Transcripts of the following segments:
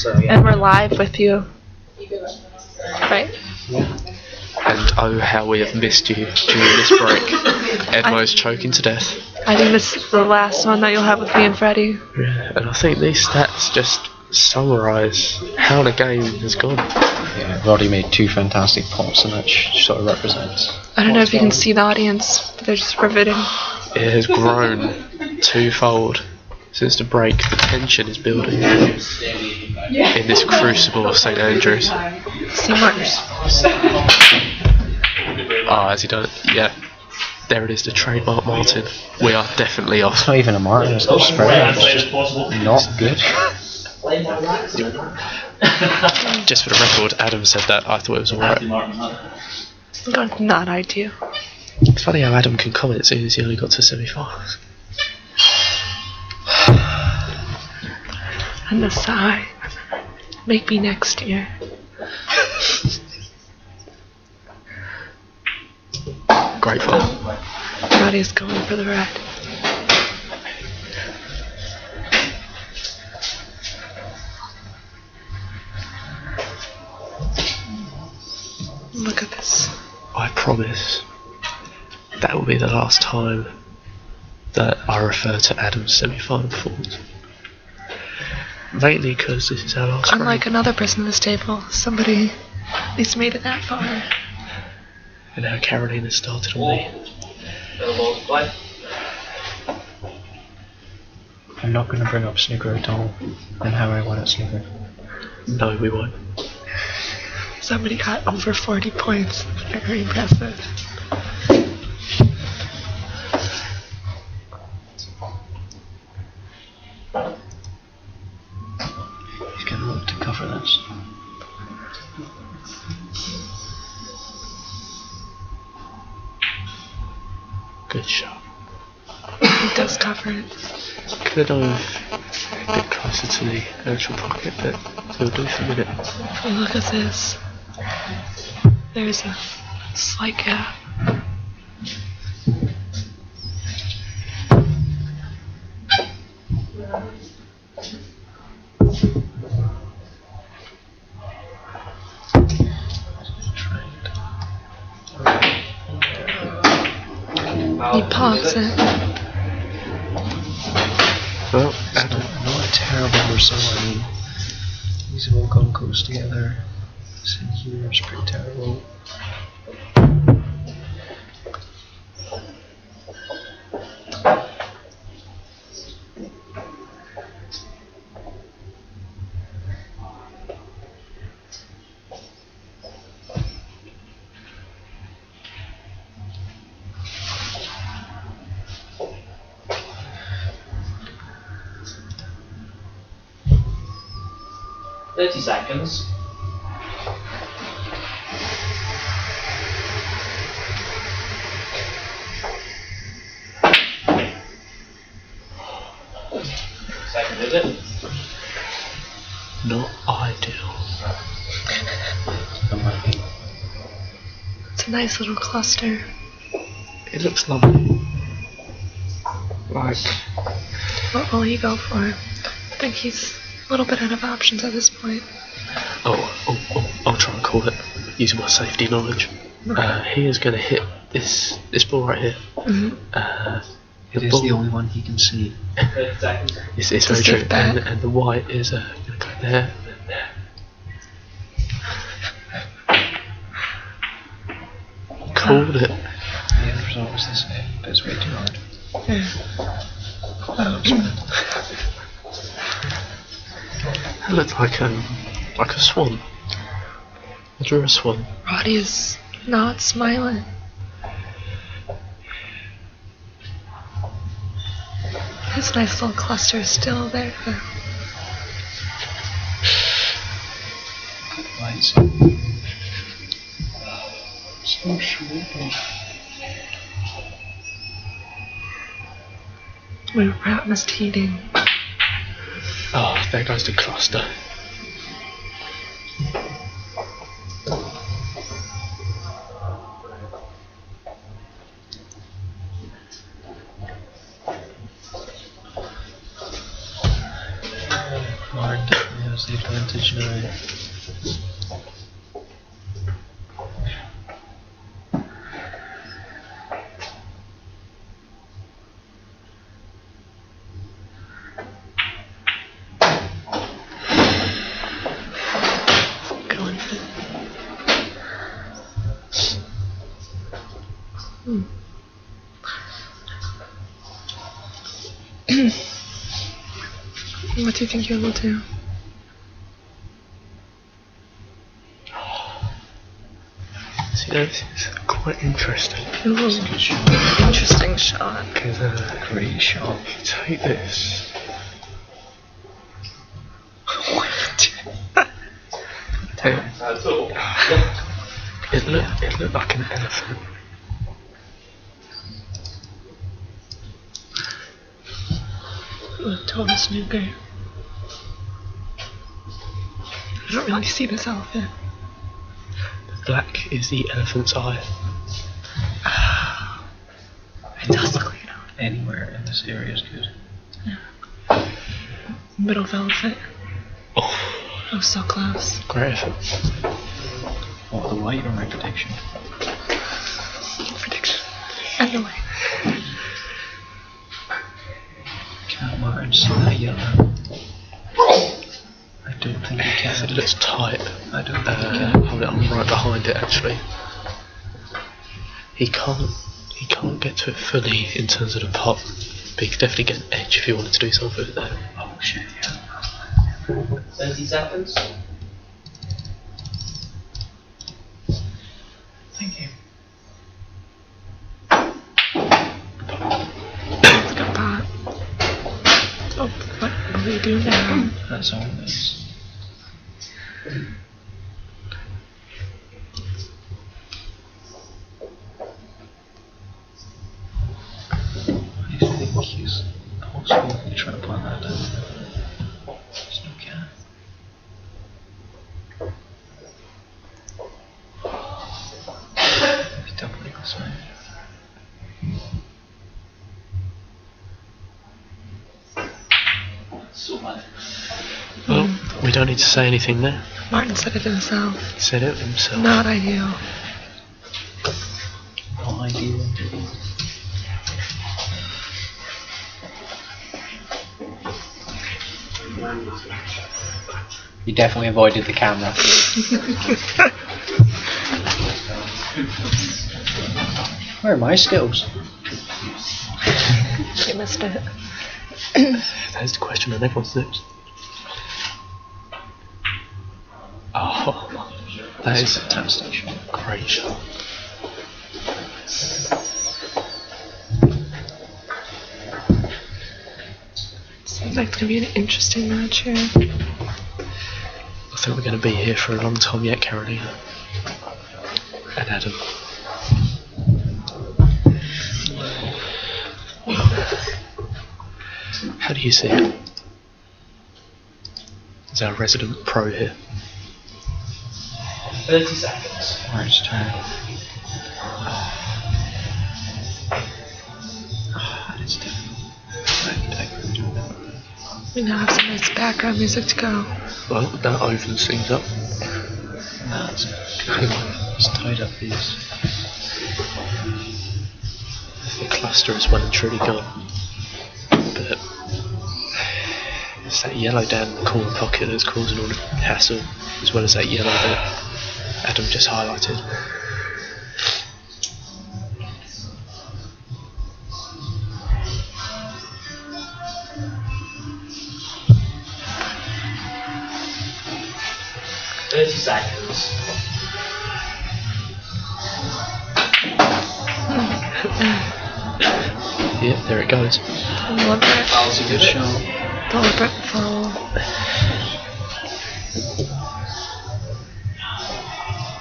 And we're live with you. Right? And oh, how we have missed you during this break. Edmo's choking to death. I think this is the last one that you'll have with me and Freddie. Yeah, and I think these stats just summarise how the game has gone. Yeah, Roddy made 2 fantastic pots, and that sort of represents. I don't know if you can see the audience, but they're just riveting. It has grown twofold since the break. The tension is building in this crucible of St.Andrews. Has he done it? Yeah. There it is, the trademark Martin. We are definitely off. It's not even a Martin, it's not spray, it's just not good. Just for the record, Adam said that. I thought it was alright. Not ideal. It's funny how Adam can comment as soon as he only got to semi-finals. And the sigh. Make me next year. Great fun. Roddy's going for the ride. Look at this. I promise that will be the last time that I refer to Adam's semi-final performance. Mainly because this is our last Unlike break. another person at this table, somebody at least made it that far. And now Karolina started on me. I'm not going to bring up snooker at all, and how I won at snooker. No, we won't. Somebody got over 40 points. Very impressive. He's going to look to cover this. Good shot. He does cover it. Could have been closer to the actual pocket, but he'll do for a minute. Oh, look at this. There's a slight gap. He pops it. Well, Adam. Not a terrible result. I mean, these have all gone close together. This in here is pretty terrible. Seconds. Second, is it? Not ideal. It's a nice little cluster. It looks lovely. Like, What will he go for? I think he's a little bit out of options at this point. I'll try and call it using my safety knowledge. He is going to hit this ball right here. Mm-hmm. It is the only one he can see. 30 seconds. It's very true. And the white is going to go there and there. Called it. The end result was this way, but it's way too hard. It looked like a swan. I drew a swan. Roddy is not smiling. His nice little cluster is still there. Lights. So short. My rat must heating. Oh, there goes the cluster. has the advantage now. Going for it. What do you think you will do? See, this is quite interesting. Ooh, It's a good shot. interesting shot. Because Great shot. you take this. That's all. It looked like an elephant. The total snooker. I don't really see this elephant. The black is the elephant's eye. It does look like an elephant. Anywhere in this area is good. Middle velvet. Oh, Oh, so close. great effort. What, the white or my prediction? Prediction. Either way. Can't Martin see that yellow? I don't think he It can. looks tight. I don't think he can. Hold it, I'm right behind it actually. He can't get to it fully in terms of the pop, but he could definitely get an edge if he wanted to do something with it there. Oh shit, yeah. 30 seconds. Thank you. It's got pot. Oh, what will we do now? That's all this. I think he's also trying to plan that down. There's no cat. He's definitely this way. So bad. Well, we don't need to say anything there. Martin said it himself. He said it himself. Not ideal. Not ideal. You definitely avoided the camera. Where are my skills? You missed it. That's the question on everyone's lips. Oh, that is a Fantastic shot. great shot. Seems like it's gonna be an interesting match here. I think we're going to be here for a long time yet, Karolina. And Adam. How do you see it? As our resident pro here. 30 seconds. Martin's turn. It's difficult. We now have some nice background music to go. Well, that opens things up. That's good. He's tied up these. The cluster is well and truly gone. But it's that yellow down in the corner pocket that's causing all the hassle, as well as that yellow that Adam just highlighted. Seconds. Yeah, there it goes. Deliberate. That's a good shot. Deliberate foul.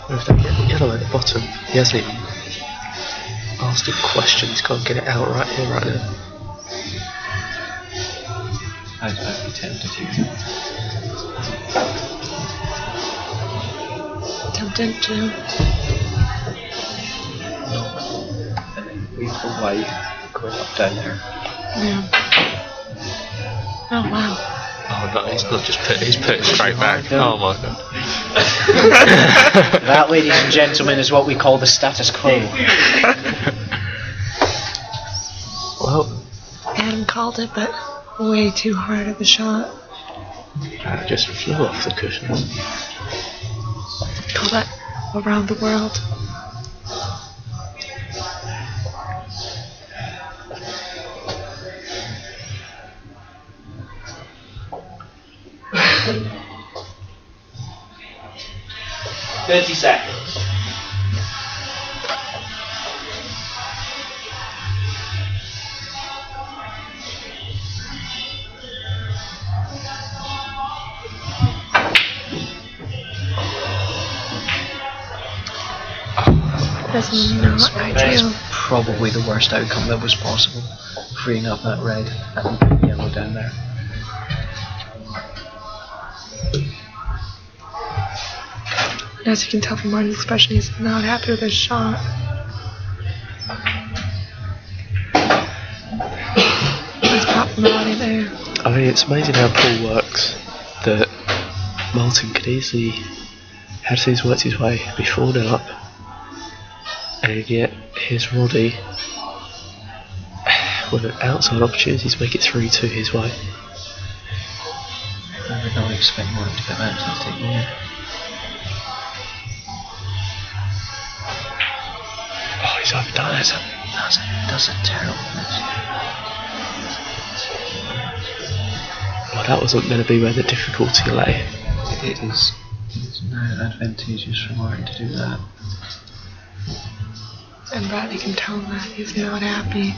With that yellow at the bottom, he hasn't even asked him questions, he's got to get it out right here, right now. I'd be tempted here. Tempted to. Leave the white going up down there. Yeah. Oh wow. Oh, Oh no, he's not just he's put it straight back. Oh my god. That, ladies and gentlemen, is what we call the status quo. Well, Adam called it, but way too hard of a shot. it just flew off the cushion. Call that around the world. Thirty seconds. That's not ideal. Probably the worst outcome that was possible. Freeing up that red and yellow down there. As you can tell from Martin's expression, he's not happy with his shot. Let's pop from Roddy there. I mean, it's amazing how Paul works. That Martin could easily have he's worked his way before 4-0 up, and yet here's Roddy with an outside opportunity to make it 3-2 his way. I would not expect Martin to come out to take one. Oh, he's overdone it. That's a terrible miss. Well, that wasn't going to be where the difficulty lay. It is now advantageous for Martin to do that. And Roddy can tell that he's not happy.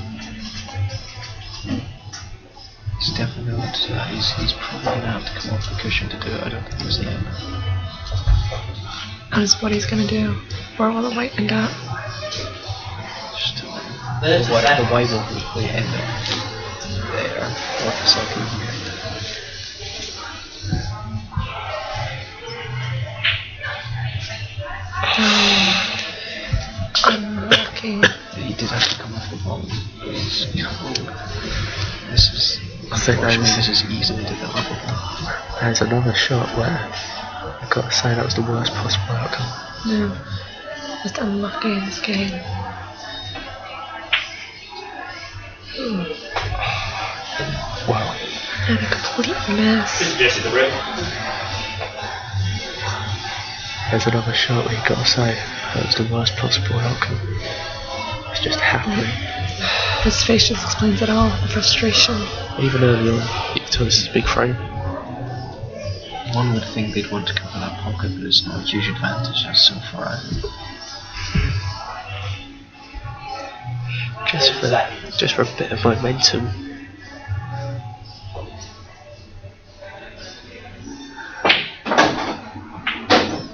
He's definitely not to do that. He's probably going to have to come off the cushion to do it. I don't think it's the end. That's what he's gonna do. Where will the white end up? Just to There's the white will hopefully end up there. Or the second here. Unlucky. He did have to come off the ball. This is, I think unfortunately, this is easily developable. There's another shot where I've got to say that was the worst possible outcome. No. Just unlucky in this game. Wow. And a complete mess. Just the rim. There's another shot where you've got to say that was the worst possible outcome. It's just happening. His face just explains it all. The frustration. Even early on, you can tell this is a big frame. One would think they'd want to cover that pocket, but it's not a huge advantage. That's so far out. Just for a bit of momentum.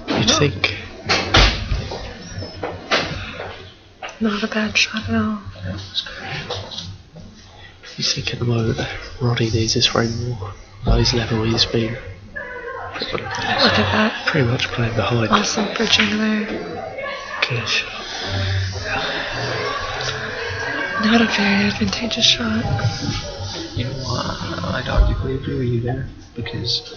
You'd think. Not a bad shot at all. You think at the moment Roddy needs his frame more. At his level he's been Look at that. pretty much playing behind. Awesome bridging there. Gosh. Not a very advantageous shot. You know what? I'd arguably agree with you there, because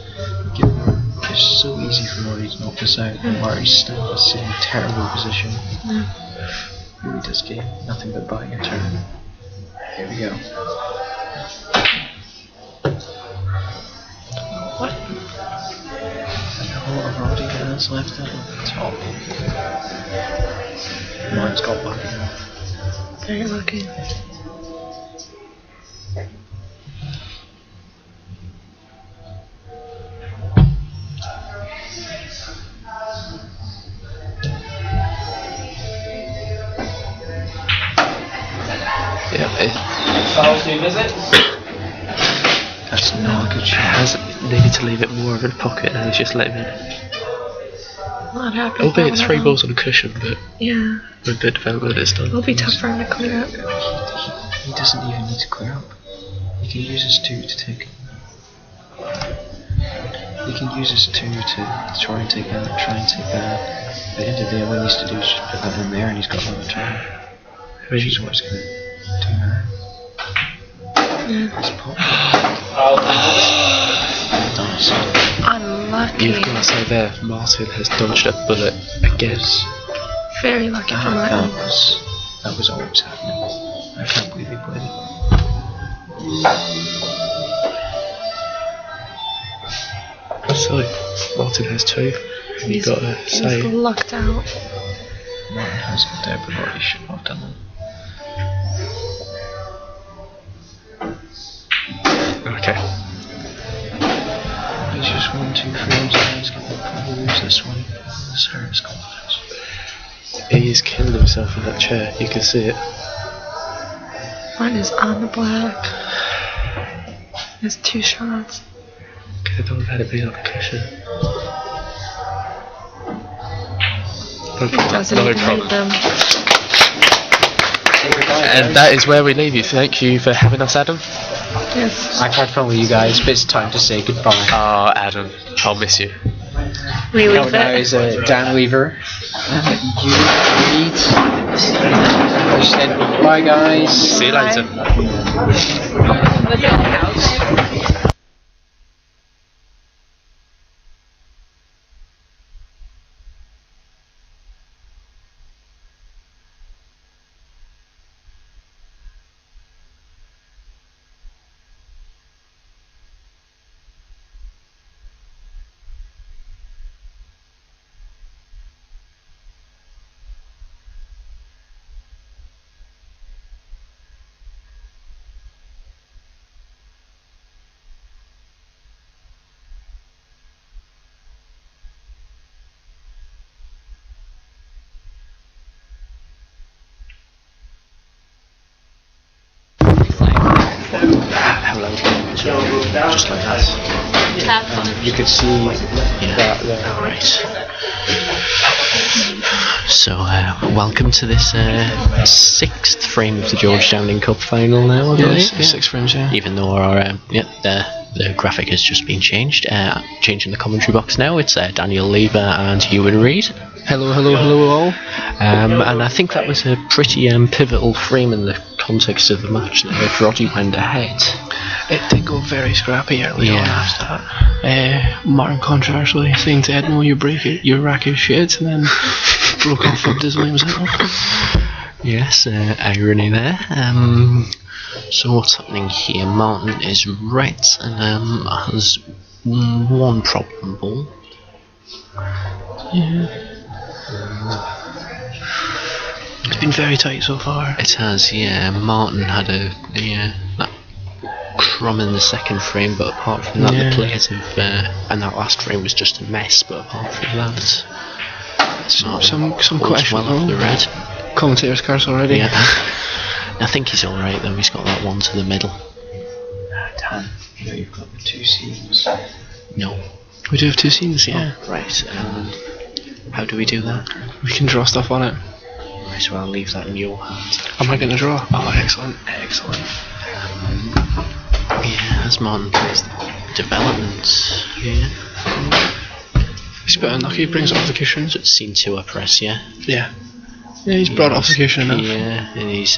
given it's so easy for Roddy to knock this out, and Marty's still in a terrible position. He really does gain nothing but buying a turn. Here we go. What? A lot of Roddy has left at the top. Mine's got lucky. Very lucky. Yeah, Foul to visit. That's not a good shot. has needed to leave it more of in the pocket and he's just let him in. Not happy. Albeit with that 3 at all. balls on a cushion, but Yeah. with a bit of development it's done. It'll be tough for him to clear up. He doesn't even need to clear up. He can use his 2 to take. He can use his 2 to try and take that. At the end of the day, all he needs to do is just put that in there, and he's got another turn. Which is what he's going to do now. Yeah. It's pop. Foul to visit. chance. Unlucky. You've got to say there, Martin has dodged a bullet again. Very lucky for Martin. That was always happening. I can't believe he played it. So, Martin has 2. And you've got to say. He's lucked out. Martin has it there, but Roddy shouldn't have done that. Okay. He's just 1, 2 frames and he's going to probably lose this one. This hurts confidence. He's killed himself in that chair, you can see it. Mine is on the black. There's 2 shots. Could have had it be on a cushion. He doesn't even need them. And that is where we leave you. Thank you for having us, Adam. Yes. I've had fun with you guys, but it's time to say goodbye. Oh, Adam, I'll miss you. We leave Now it. is Dan Weaver. You Reid. Bye guys. See you later. Hello. Just like that. You could see that there. Right. So, welcome to this 6th frame of the George Downing Cup final now, I believe. 6 frames, yeah. Even though our the graphic has just been changed. Changing the commentary box now, it's Daniel Leja and Euan Reid. Hello all. And I think that was a pretty pivotal frame in the context of the match there, if Roddy went ahead. It did go very scrappy early on Yeah. after that. Martin controversially saying to Edmo, you rack his shit, and then broke off up dismally himself. Yes, irony there. So what's happening here? Martin is red and has 1 problem ball. Yeah. It's been very tight so far. It has, yeah. Martin had that crumb in the 2nd frame, but apart from that, the players have, and that last frame was just a mess. But apart from that, Some all's question. well off the red. Commentator's curse already. Yeah. I think he's all right though. He's got that 1 to the middle. Dan, you've got the 2 seams. No. We do have 2 seams, yeah. Oh, right. How do we do that? We can draw stuff on it. Right, so I'll leave that in your hands. Am I going to draw? Oh, excellent. Yeah, as Martin plays the development. Yeah. He's a bit unlucky, he brings it off the cushion. So it's scene 2 I press, yeah? Yeah. Yeah, he's brought it off the cushion enough. Yeah, and he's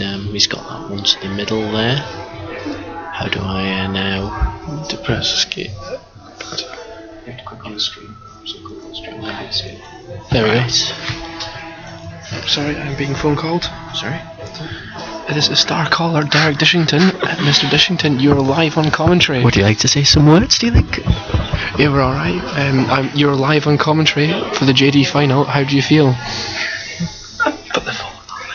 got that 1 to the middle there. How do I now Depress escape. You have to click on the screen. So click on the screen and escape. There we go. Right. Sorry, I'm being phone called. Sorry? It is a star caller, Derek Dishington. Mr. Dishington, you're live on commentary. Would you like to say some words, do you think? Yeah, we're alright. You're live on commentary for the JD final. How do you feel? Put the phone on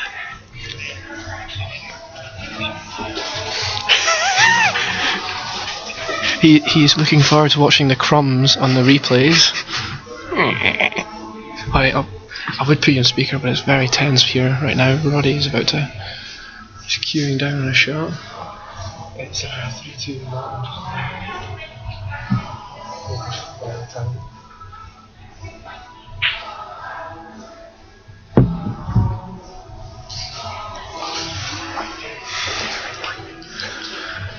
there. He's looking forward to watching the crumbs on the replays. Alright, I would put you on speaker, but it's very tense here right now. Roddy's about to... He's queuing down on a shot. It's 3-2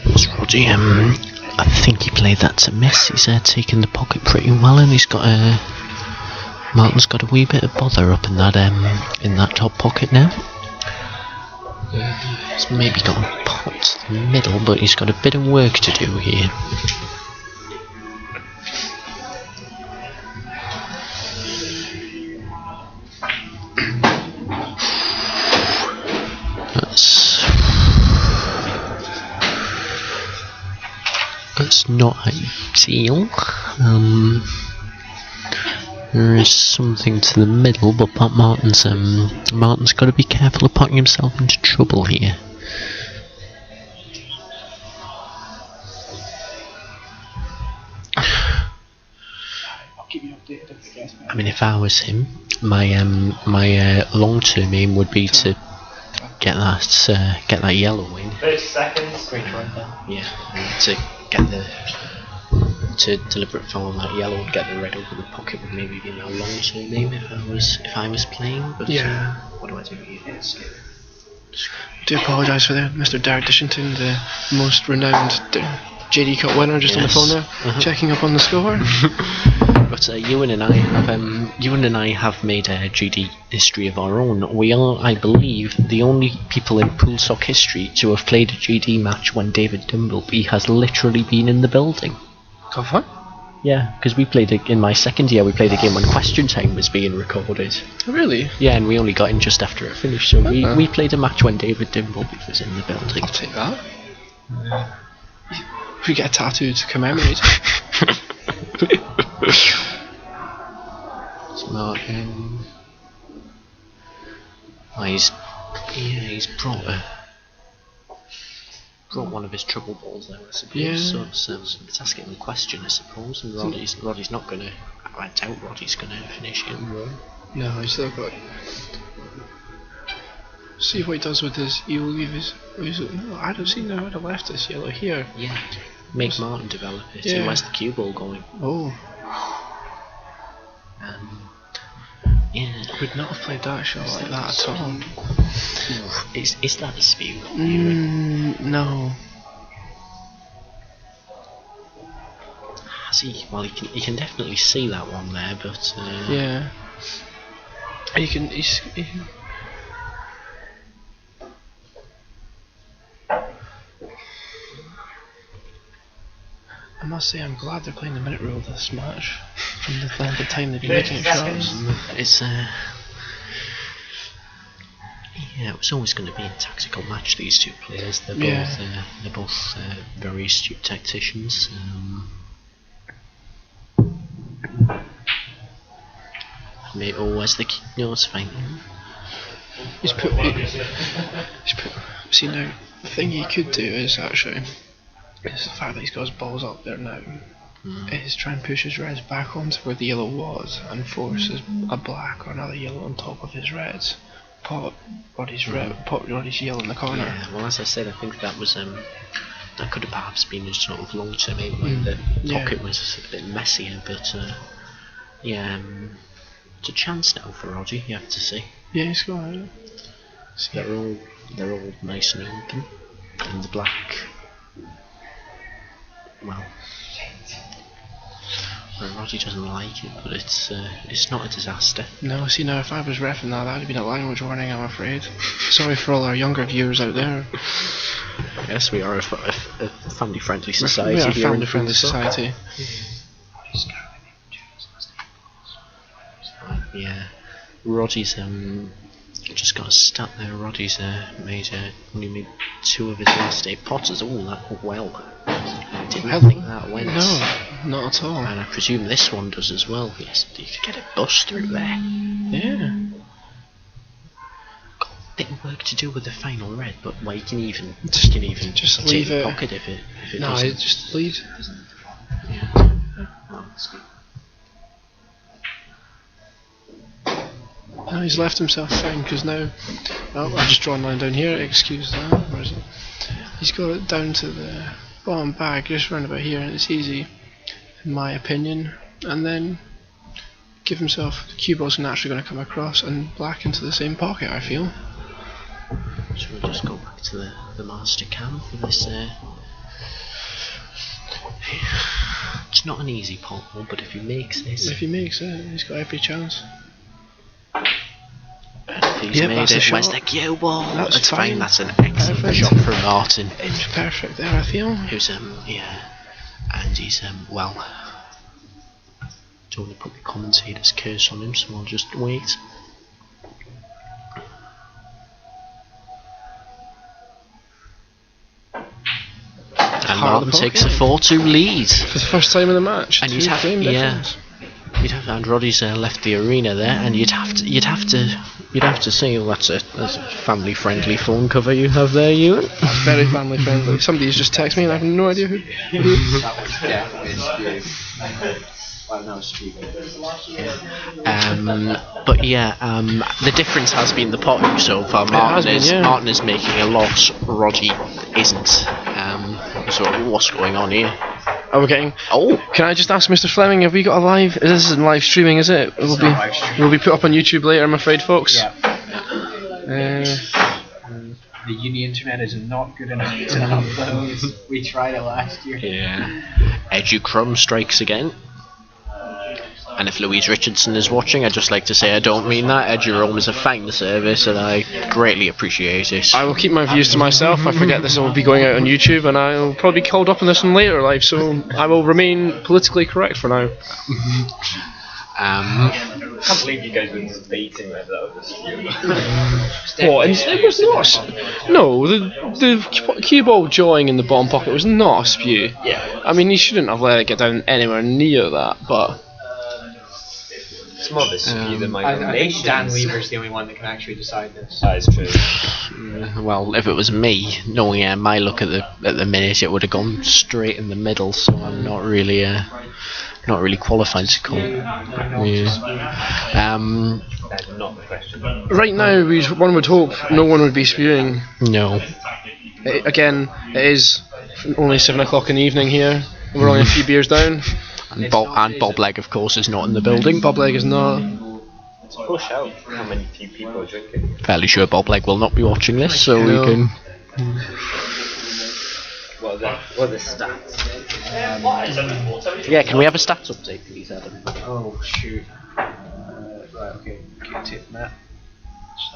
It's Roddy. I think he played that to miss. He's taken the pocket pretty well, and he's got Martin's got a wee bit of bother up in that top pocket now. He's maybe got a pot to the middle, but he's got a bit of work to do here. It's not ideal. There is something to the middle, but Martin's got to be careful of putting himself into trouble here. I'll keep you updated if it gets better. I mean, if I was him, my long-term aim would be to get that yellow in. 30 seconds. Great try there. Yeah, and to get to deliberate foul on that yellow and get the red over the pocket would maybe be my long-term aim if I was playing. But Yeah. what do I do here? Do apologise for that, Mr. Derek Dishington, the most renowned JD Cup winner, just on the phone there, checking up on the score. But Euan and I have made a GD history of our own. We are, I believe, the only people in pool sock history to have played a GD match when David Dimbleby has literally been in the building. Have fun? Yeah, because we played in my second year. We played a game when Question Time was being recorded. Really? Yeah, and we only got in just after it finished. So we played a match when David Dimbleby was in the building. I'll take that. If we get a tattoo to commemorate. It's Martin. Oh, he's brought one of his trouble balls there, I suppose. Yeah. So it's asking him a question, I suppose. And Roddy's not gonna. I doubt Roddy's gonna finish him. No, he's still got. See what he does with his. He will leave his. No, I don't see now. I'd have left this yellow here. Yeah. Make Martin develop it. Yeah. And where's the cue ball going? Oh, Yeah. would not have played that shot like that at all. Is that a spew? No. Has he? Well, he can definitely see that one there, but Yeah. He can. I must say, I'm glad they're playing the minute rule this match. From the length of time they've been making shots. It's yeah, it was always going to be a tactical match. These two players, they're both very astute tacticians. Where's the key? No, it's fine. He's put. See now, the thing he could do is actually, is the fact that he's got his balls up there now, is try and push his reds back onto where the yellow was and force a black or another yellow on top of his reds. Pop Roddy's yellow in the corner. Yeah, well, as I said, I think that was that could have perhaps been a sort of long-term aim. Like the pocket was a bit messier, but yeah, it's a chance now for Roddy. You have to say. Yeah, he's got it. So they're all nice and open, and the black. Well, Roddy doesn't like it, but it's not a disaster. No, see now, if I was reffing that would have been a language warning, I'm afraid. Sorry for all our younger viewers out there. Yes, we are a family-friendly society. We are a here in family-friendly society. Yeah, Roddy's just got a stat there. Roddy's only made 2 of his last 8 potters. Oh, that went well. I didn't think that went. No, not at all. And I presume this one does as well. Yes, you could get a bust through there. Yeah. Got a bit of work to do with the final red, but well, you can even Just take leave the it. pocket if it No, doesn't. just leave. Yeah. Oh, that's good. No, he's left himself fine because now. Oh, I've just drawn a line down here. Excuse that. Where is it? He's got it down to the bottom bag, just round about here, and it's easy, in my opinion. And then give himself. The cue ball's naturally going to come across and black into the same pocket, I feel. Should we just go back to the master cam for this? It's not an easy pot hole, but if he makes this, If he makes it, he's got every chance. and if he's Yep, made that's a it, where's shot. the cue ball? That's fine. fine. That's an excellent Perfect. shot from Martin, It's perfect there, I feel. who's yeah, and he's well. Don't want to put the commentator's curse on him, so I'll just wait. And Martin takes a 4-2 lead. For the first time in the match. And 2 you'd have, frame difference. and Roddy's left the arena there, and you'd have to say, oh, that's a family-friendly phone cover you have there, Euan. That's very family friendly. Somebody's just texted me and I have no idea who. That was definitely well, no, stupid. But yeah, the difference has been the potting so far. Martin is making a loss. Roddy isn't. So what's going on here? Are we getting? Oh, can I just ask Mr. Fleming? Have we got a live? This isn't live streaming, is it? Will be put up on YouTube later. I'm afraid, folks. Yeah. The uni internet is not good enough to upload. We tried it last year. yeah. Educrum strikes again. And if Louise Richardson is watching, I'd just like to say I don't mean that. Eduroam is a fine service and I greatly appreciate it. I will keep my views to myself. I forget this will be going out on YouTube, and I'll probably be called up on this in later life, so I will remain politically correct for now. I can't believe you guys were debating whether that was a What? It was not. No, the cue ball jawing in the bottom pocket was not a spew. Yeah. I mean, he shouldn't have let it get down anywhere near that, but. It's more of a spew than my I think donations. Dan Weaver's the only one that can actually decide this. That is true. Well, if it was me, knowing my look at the minute, it would have gone straight in the middle. So I'm not really qualified to call. Yeah. That's not the question. Right now, one would hope no one would be spewing. No. Again, it is only 7 o'clock in the evening here. We're only a few beers down. And Bob Legg, of course, is not in the building. Bob Legg is not. Let's push out how many few people are drinking. Fairly sure Bob Legg will not be watching this, so No. we can. What are the stats? Yeah, can we have a stats update, please, Adam? Oh shoot. Right, okay. Take that.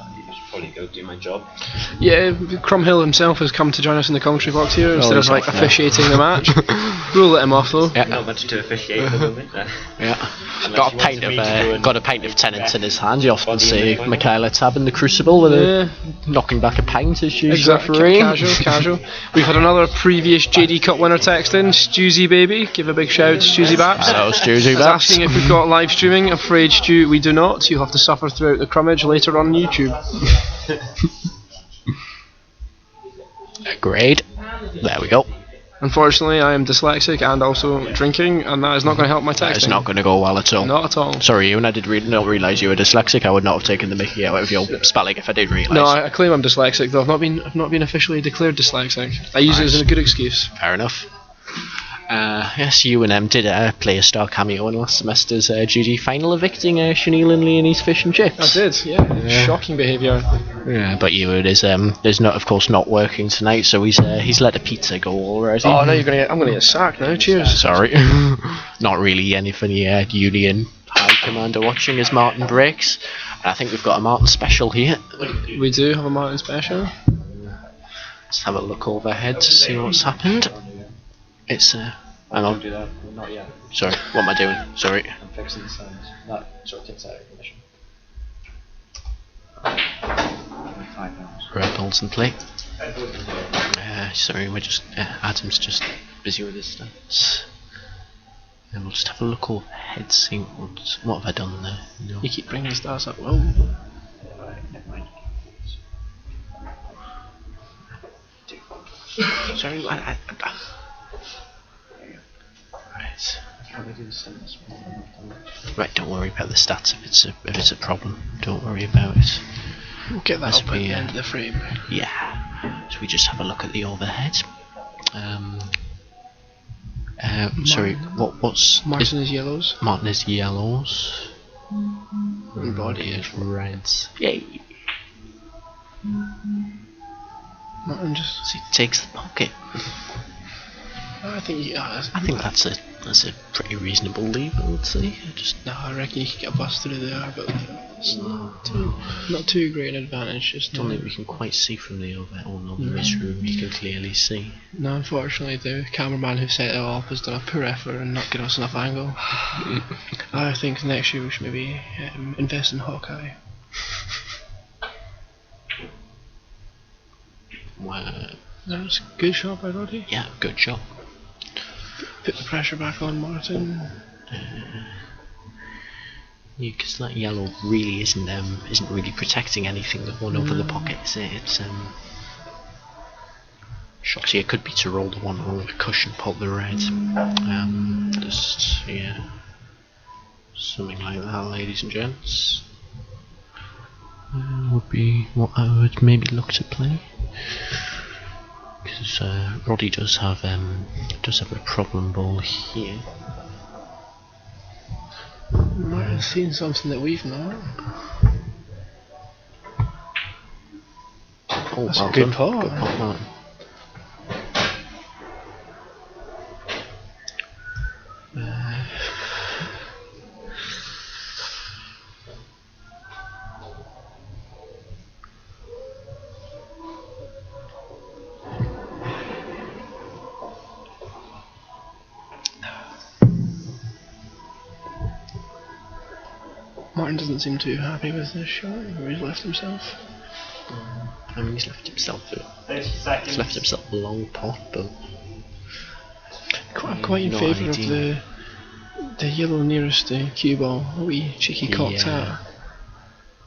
I should probably go do my job. Yeah, Crumhill himself has come to join us in the commentary box here instead of he's like off now. officiating the match. We'll let him off though. Yeah. Not much to officiate at the moment. Yeah. Unless Got you a pint wanted me to go of and got a pint of Tennent's in his hand. You often body in see the corner. Michaela Tab in the Crucible with Yeah. a knocking back a pint as she's Exactly. refereeing. Casual. We've had another previous JD Cup winner text in, Stewsy baby. Give a big shout to Stewsy Baps. Hello, Stewsy He's Baps. asking if we've got live streaming. Afraid, Stu, we do not. You'll have to suffer throughout the crummage later on YouTube. Grade. There we go. Unfortunately, I am dyslexic and also drinking, and that is not going to help my texting. It's not going to go well at all. Not at all. Sorry, Euan, I did not realise you were dyslexic. I would not have taken the mickey out of your spelling if I did realise. No, I claim I'm dyslexic, though I've not been officially declared dyslexic. I use it as a good excuse. Fair enough. Yes, Euan did play a star cameo in last semester's GD final, evicting Sinead and Leonie's fish and chips. I did, yeah. Shocking behaviour. Yeah, but Euan is not, of course, not working tonight, so he's let a pizza go already. Oh, now I'm going to get sacked now. Cheers. Sorry. Not really anything Union High Commander watching as Martin breaks. I think we've got a Martin special here. We do have a Martin special. Let's have a look overhead to see what's happened. It's hang on. Do that. Not yet. Sorry, what am I doing? Sorry. I'm fixing the sounds. That sort of takes out of commission. 5 hours. Red balls and play. Sorry, we're just Adam's just busy with his stats. And we'll just have a look overhead, see what have I done there. No. You keep bringing stars up. Well, Right, never mind. Sorry, Right. How do we do the sentence? Right, don't worry about the stats if it's a problem. Don't worry about it. we'll get that As up at we, the end of the frame. Yeah. So we just have a look at the overhead. Sorry, what's Martin is yellows. Martin is yellows. And body is reds. Yay! Martin just. So he takes the pocket. I think I think that's a pretty reasonable leave, I would say. I reckon you could get a bus through there, but it's not too great an advantage. Just Don't think we can quite see from the overhead. Oh no, there is room. You can clearly see. No, unfortunately, the cameraman who set it up has done a poor effort and not given us enough angle. I think next year we should maybe invest in Hawkeye. Wow. That was a good shot by Roddy. Yeah, good job. put the pressure back on Martin. Yeah, because that yellow really isn't really protecting anything. The one over the pocket, is it? It's shots here could be to roll the one over the cushion, pop the red. Just something like that, ladies and gents. Would be what I would maybe look to play. Because Roddy does have a problem ball here. Might have seen something that we've not. Oh, That's well a good done. pot. Good pot, Martin. Martin doesn't seem too happy with this shot, where he's left himself. I mean, he's left himself 30 seconds. He's left himself a long pot, but Quite in not favour of ideal. the yellow nearest the cue ball, a wee cheeky cocked Yeah. hat,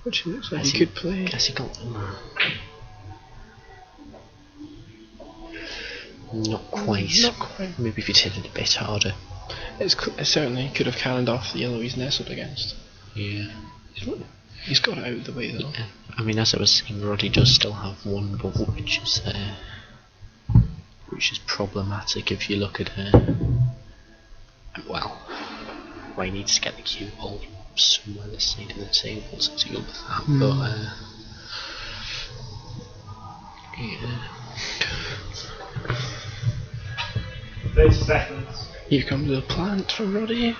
which looks like Has he he- could play. Has he got them? Not quite. Not quite. Maybe if he'd hit it a bit harder. It certainly could have cannoned off the yellow he's nestled against. Yeah. He's got it out of the way though. Yeah. I mean, as I was saying, Roddy does still have one ball, which is problematic if you look at well, he needs to get the cue ball somewhere this side of the table to deal with that. But yeah. 30 seconds. Here comes the plant for Roddy.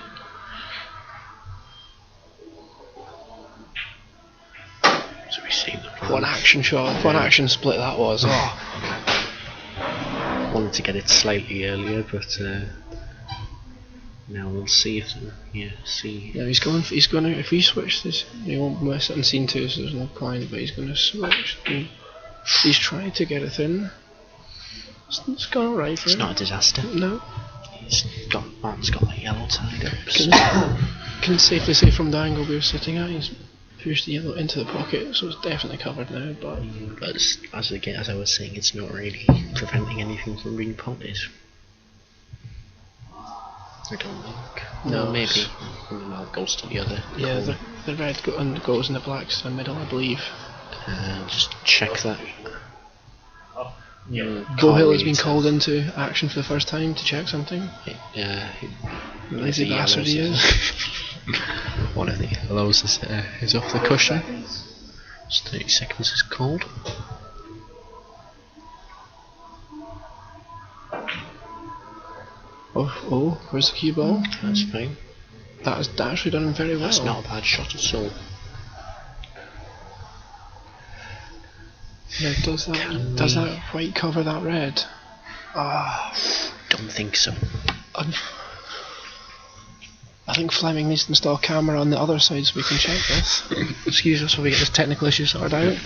So we see the plan. One action shot, one action split that was. Oh. Wanted to get it slightly earlier, but now we'll see if see. Yeah, he's going. If we switch this, he won't miss it in scene 2, so there's no point. But he's going to switch. He's trying to get it in. It's gone alright for It's him. not a disaster. No. Martin's got the yellow tied up. Can safely say from the angle we were sitting at, he's pushed the yellow into the pocket, so it's definitely covered now. But But as I was saying, it's not really preventing anything from being potted. I don't think. No, maybe. No, it goes to the other. yeah, corner. the red goes in the black's the middle, I believe. Just check that. Bohill has been called into action for the first time to check something. Lazy bastard he is. One of the yellows is off the cushion. It's 30 seconds is called. Oh, where's the cue ball? That's fine. That has actually done him very well. That's not a bad shot at all. Yeah, does that white cover that red? Don't think so. I think Fleming needs to install a camera on the other side so we can check this. Excuse us while we get this technical issue sorted out.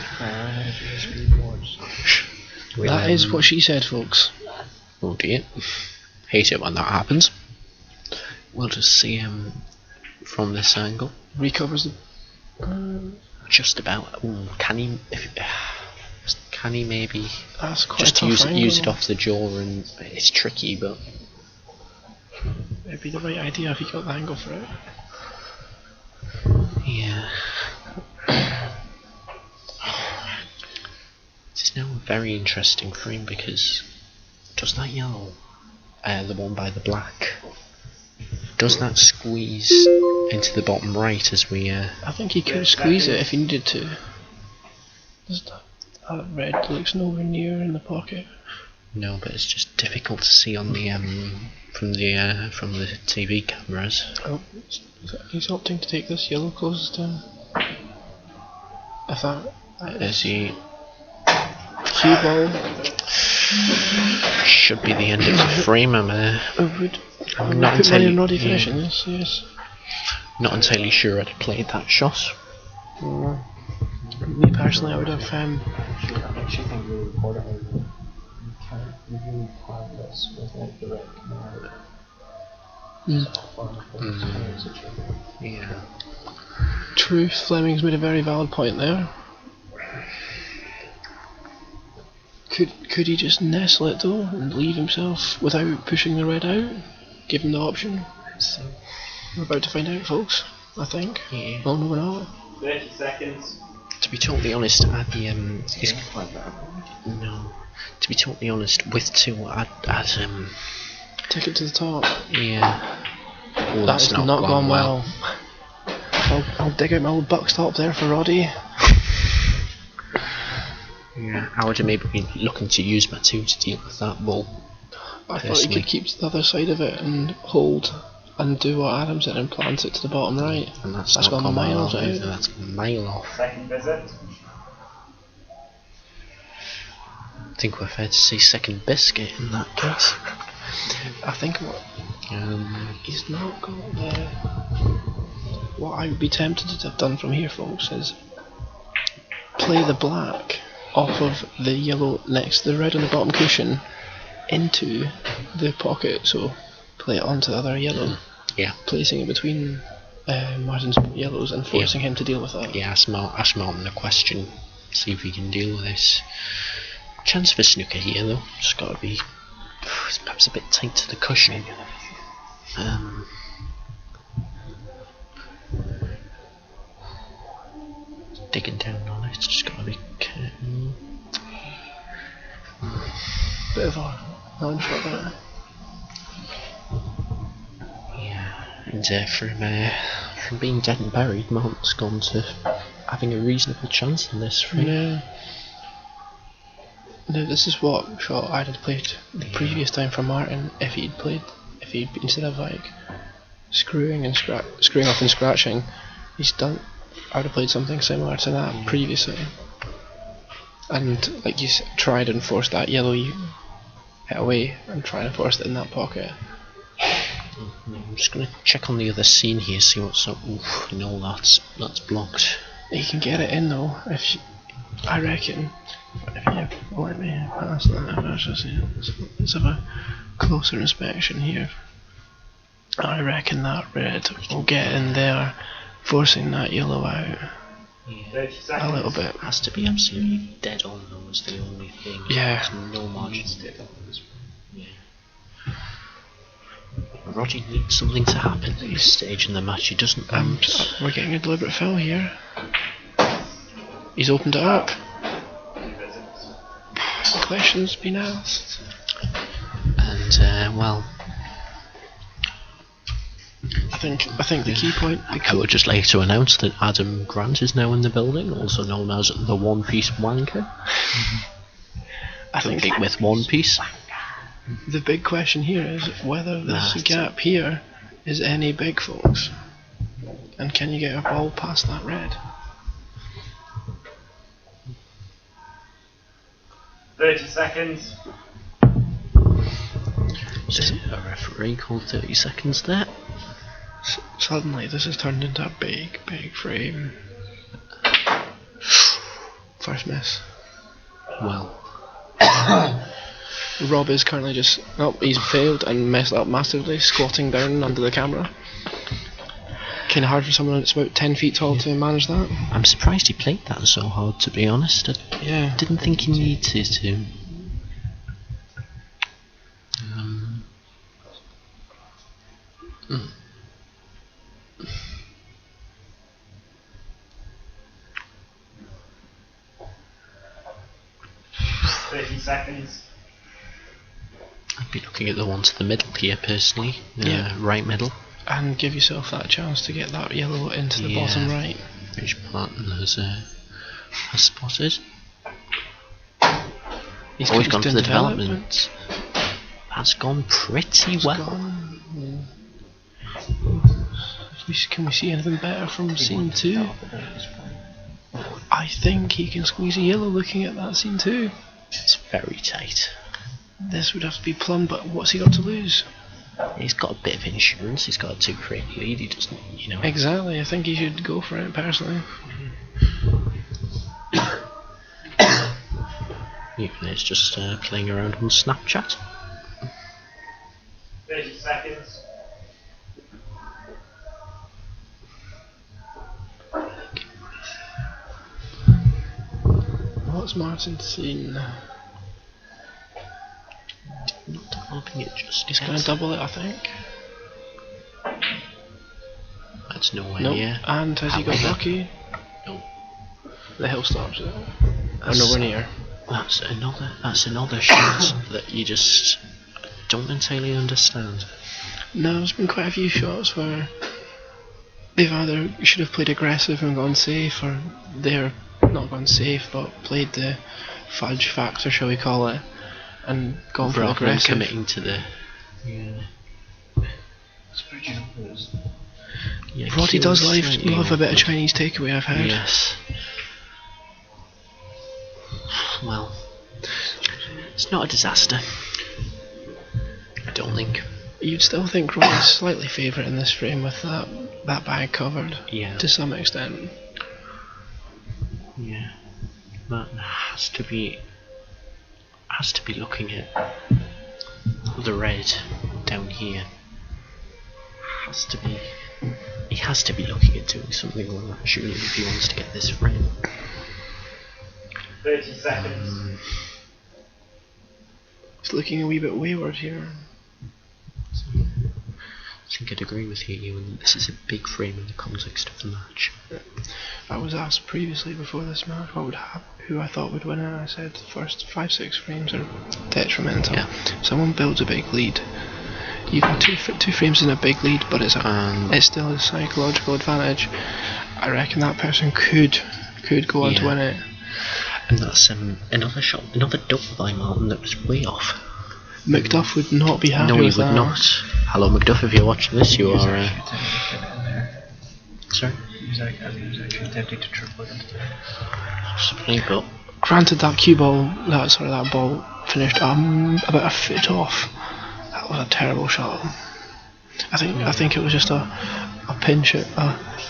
That is what she said, folks. Oh dear. Hate it when that happens. We'll just see him from this angle. Recovers the. Just about. Ooh, can he maybe That's quite just a tough use it angle. off the jaw? And it's tricky, but It'd be the right idea if he got the angle for it. yeah. It's now a very interesting frame because does that yellow, the one by the black, does that squeeze into the bottom right as we? I think he could squeeze it if he needed to. That red looks nowhere near in the pocket. No, but it's just difficult to see on the from the TV cameras. Oh, he's opting to take this yellow closest to him. If that As he cue ball should be the end of the frame. I'm not put money on entirely Roddy finishing this, yes. not entirely sure I'd played that shot. Me personally, I would have. I actually think we record it on. You can't really have this without the red coming out. Yeah. True, Fleming's made a very valid point there. Could he just nestle it though and leave himself without pushing the red out? Give him the option. So, We're about to find out, folks. I think. yeah. Oh no, we're not. 30 seconds. To be totally honest, I'd be no. To be totally honest, with 2, I'd Take it to the top. yeah. Oh, That's that's not gone gone well. I'll dig out my old buck stop there for Roddy. Yeah, I would have maybe been looking to use my 2 to deal with that ball. I thought he Personally. could keep to the other side of it and hold and do what Adam said and plant it to the bottom right. And that's That's not gone miles well out. either, that's gone a mile off. Second visit. I think we're fair to say second biscuit in that case. I think what he's not got the. What I would be tempted to have done from here, folks, is play the black off of the yellow next to the red on the bottom cushion into the pocket, so play it onto the other yellow, Yeah. placing it between Martin's yellows and forcing him to deal with that. Yeah, ask Martin a question, see if he can deal with this. Chance for snooker here though, just gotta be it's perhaps a bit tight to the cushion. Digging down on it, just gotta be careful. Bit of a long shot there. Yeah, and from being dead and buried, Martin's gone to having a reasonable chance in this frame. Yeah. No, this is what shot I'd have played the previous time for Martin. If he'd instead of like screwing off and scratching, I'd have played something similar to that previously. And like you tried and forced that yellow you hit away and try and force it in that pocket. I'm just gonna check on the other scene here, see what's up. Oof, no, that's blocked. You can get it in though, I reckon. If you let me pass that, let's have a closer inspection here. I reckon that red will get in there, forcing that yellow out 30 a seconds. little bit. Has to be absolutely dead on though, is the only thing. Yeah. There's no margin to dead on this. Yeah. Roddy needs something to happen at this stage in the match. He doesn't want. We're getting a deliberate foul here. He's opened it up. 2 visits. Questions been asked. And well, I think the key point. I would just like to announce that Adam Grant is now in the building, also known as the One Piece Wanker. I think Cooking with One Piece. the big question here is whether this Nah, gap here is any big, folks. And can you get a ball past that red? 30 seconds. Is it a referee called 30 seconds there? Suddenly this has turned into a big frame. First miss. Well, Rob is currently he's failed and messed up massively, squatting down under the camera. Kinda hard for someone that's about 10 feet tall to manage that. I'm surprised he played that so hard, to be honest. I Yeah. didn't think he needed to. 30 seconds. I'd be looking at the one to the middle here, personally. Yeah. Right middle. And give yourself that chance to get that yellow into the bottom right. Which Martin has spotted. He's Always gone done for the development. That's gone pretty It's well. gone, Can we see anything better from scene 2? I think he can squeeze a yellow looking at that scene 2. It's very tight. This would have to be plumb, but what's he got to lose? He's got a bit of insurance. He's got a 2-frame lead. He doesn't, Exactly, I think he should go for it personally. Euan is just playing around on Snapchat. 30 seconds. What's Martin seen? Not developing it just He's yet. going to double it, I think. That's nowhere Nope. near. And has he got However, lucky? Nope. The hill stops it. Or That's- nowhere near. That's another shot that you just don't entirely understand. No, there's been quite a few shots where they've either should have played aggressive and gone safe, or they're not gone safe but played the fudge factor, shall we call it, and gone for Rather than aggressive. committing to the Roddy does slightly love a bit of awkward. Chinese takeaway, I've heard. Yes. Well, it's not a disaster. I don't think. You'd still think Roddy's slightly favourite in this frame with that bag covered, Yeah. to some extent. Yeah. That has to be looking at the red down here. He has to be looking at doing something like that, surely, if he wants to get this frame. 30 seconds. It's looking a wee bit wayward here. I think I'd agree with you, Euan. This is a big frame in the context of the match. I was asked previously before this match who I thought would win it. I said the first 5-6 frames are detrimental. Yeah. Someone builds a big lead. Even two frames in a big lead, but it's still a psychological advantage. I reckon that person could go on to win it. And that's another shot, another double by Martin that was way off. McDuff would not be happy No, he with would that. not. Hello, McDuff, if you're watching this, you are. Sorry? He was actually tempted to triple it. Possibly, but Granted, that cue ball, that ball finished about a foot off. That was a terrible shot. I think it was just a pinch it.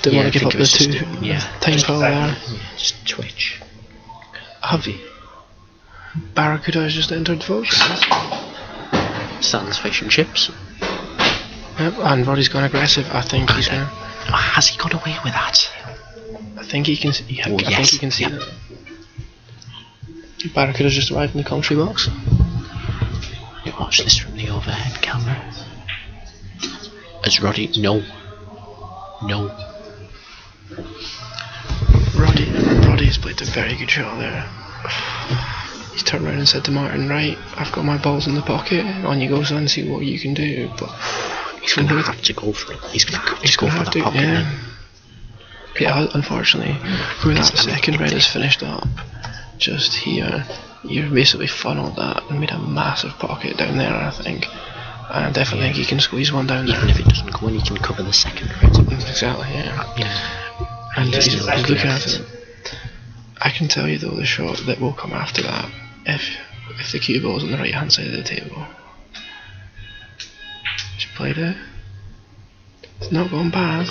Didn't want to give up the time pull there. Yeah, just twitch. Barracuda has just entered, folks. Stan's fish and chips. Yep, and Roddy's gone aggressive. I think he's gonna. Has he got away with that? I think he can. I think he can see Yep. that. Barracuda's just arrived in the commentary box. You watch this from the overhead camera. As Roddy, no. Roddy's played a very good shot there. He's turned around and said to Martin, "Right, I've got my balls in the pocket. On you go, son. See what you can do." But He's going to have to go for it. He's going to have to go for the pocket. Yeah. Then. Yeah, unfortunately, where that second red is finished up, just here, you've basically funneled that and made a massive pocket down there, I think. And I definitely think he can squeeze one down there. Even if it doesn't go in, he can cover the second red. Exactly, yeah. Yeah. And he's still looking looking at it. I can tell you though, the shot that will come after that, if the cue ball's on the right hand side of the table. Just played it. It's not gone bad.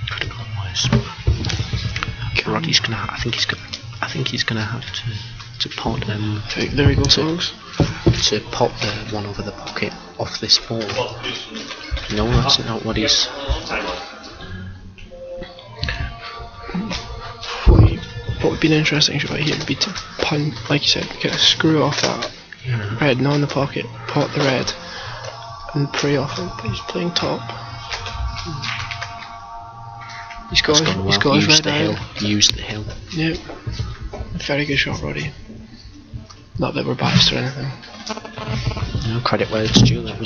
Could have gone worse. Roddy's gonna. I think he's gonna have to pot There we go, folks. to pop the one over the pocket off this ball. No, that's not what he's. What would be an interesting shot here would be to punt, like you said, get a screw off that red, not in the pocket, pot the red, and pray off it. But he's playing top. He's got his red out. Use the hill. Yep. Very good shot, Roddy. Not that we're biased or anything. No, credit where it's due. That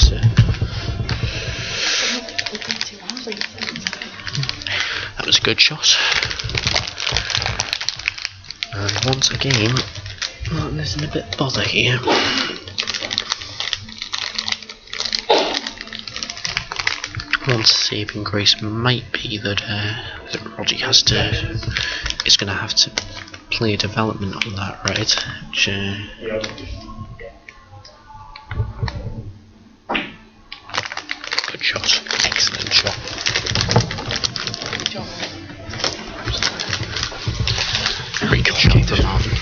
was a good shot. And once again, there's a bit of bother here. One saving grace might be that Roddy is going to have to play development on that, right? Which, good shot, excellent shot. Very good shot from Marvin.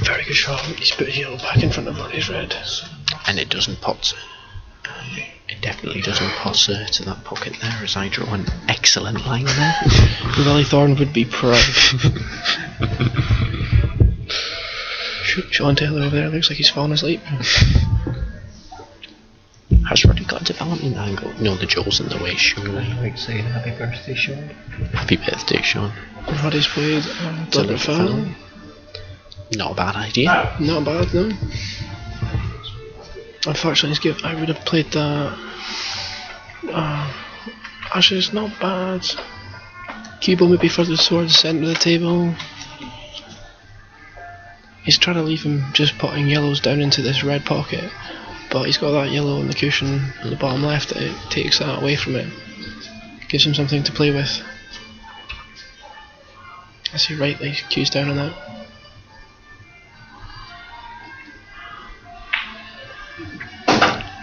Very good shot. He's put heel back in front of Roddy's red. And it doesn't pot. It definitely does imposter to that pocket there, as I draw an excellent line there. Valley Thorn would be proud. Sean Taylor over there looks like he's fallen asleep. Has Roddy got a development angle? No, the jaw's in the way, surely. I'd like to say happy birthday, Sean. Happy birthday, Sean. Roddy's played Deliberate Foul. Not a bad idea. Not bad, no. Unfortunately, I would have played that. Actually, it's not bad. Cubo maybe further towards the centre of the table. He's trying to leave him just putting yellows down into this red pocket, but he's got that yellow on the cushion on the bottom left that it takes that away from it. Gives him something to play with. I see rightly cues down on that.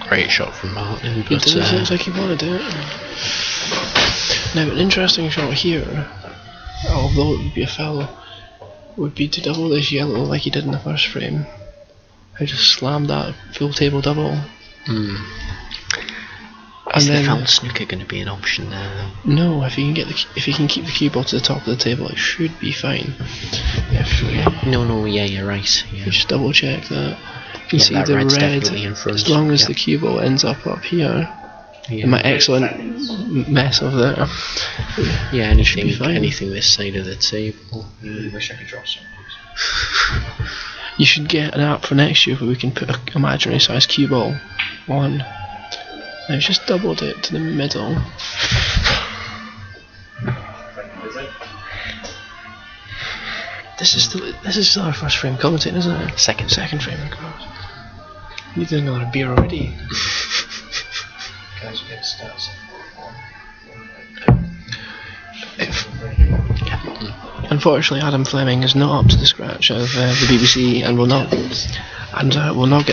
Great shot from Martin, It but does look like he wanted it. Now, an interesting shot here, although it would be a foul, would be to double this yellow like he did in the first frame. I just slammed that full table double. Is And the then foul snooker going to be an option there, though? no, if he can keep the cue ball to the top of the table, it should be fine. No, yeah, you're right. Yeah. Just double check that. You Yeah, see that the red's red, definitely in front. as long as Yeah. the cue ball ends up here. Yeah. In my excellent mess of there. Yeah, Should be fine. anything this side of the table. I wish I could draw some. You should get an app for next year where we can put an imaginary size cue ball on. I've just doubled it to the middle. This is still our first frame commentating, isn't it? Second frame, of course. You're doing a lot of beer already. Guys, get stats. Unfortunately, Adam Fleming is not up to the scratch of the BBC, and will not get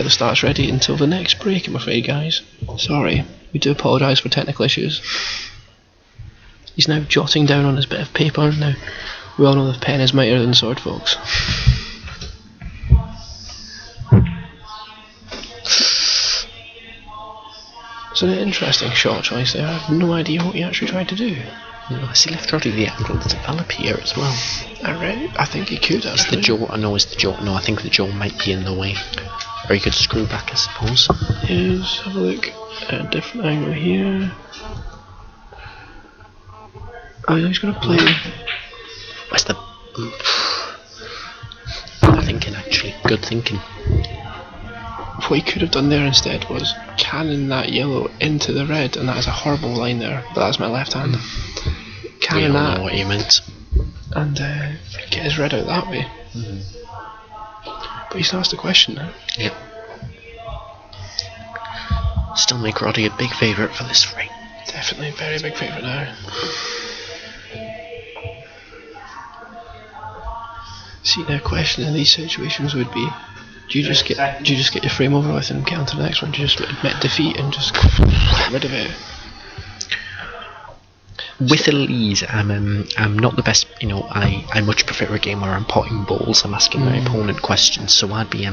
the stats ready until the next break. I'm afraid, guys. Sorry, we do apologise for technical issues. He's now jotting down on his bit of paper. Now, we all know the pen is mightier than the sword, folks. It's an interesting shot choice there. I have no idea what he actually tried to do. Has he left Roddy the angle to develop here as well? I think he could Is actually. the jaw? No, I think the jaw might be in the way. Or he could screw back, I suppose. Let's have a look at a different angle here. Oh, he's going to play. Where's the... Good thinking, actually. Good thinking. What he could have done there instead was cannon that yellow into the red, and that is a horrible line there, but that's my left hand. We Cannon all know that what you meant. and get his red out that way. But he's asked a question now. Yep. Still make Roddy a big favourite for this frame. Definitely a very big favourite now. See, the question in these situations would be: do you just get your frame over with and get on to the next one? Do you just admit defeat and just get rid of it? With Elise, I'm not the best. I much prefer a game where I'm potting balls. I'm asking my opponent questions, so I'd be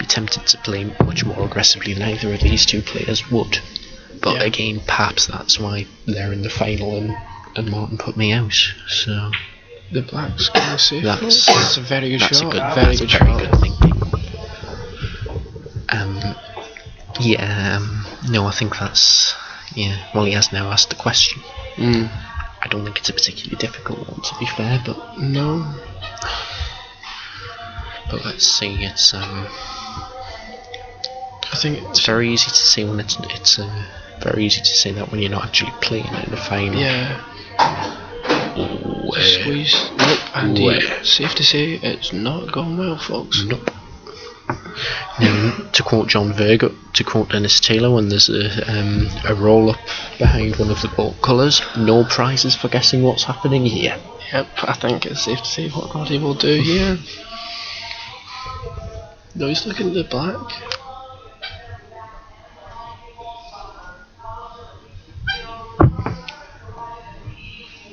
tempted to play much more aggressively than either of these two players would. But again, perhaps that's why they're in the final and Martin put me out. So The black's going to save. That's a very good that's shot. a Very good good shot. shot. Thinking. No, I think that's well, he has now asked the question. I don't think it's a particularly difficult one, to be fair, but No. let's see. It's I think it's very easy to say when it's very easy to say that when you're not actually playing it in the final. yeah. Ooh, Squeeze. Nope. And safe to say it's not gone well, folks. Nope. Now, to quote John Virgo, to quote Dennis Taylor, when there's a roll up behind one of the bolt colours, no prizes for guessing what's happening here. Yep, I think it's safe to say what Roddy will do here. No, he's looking at the black.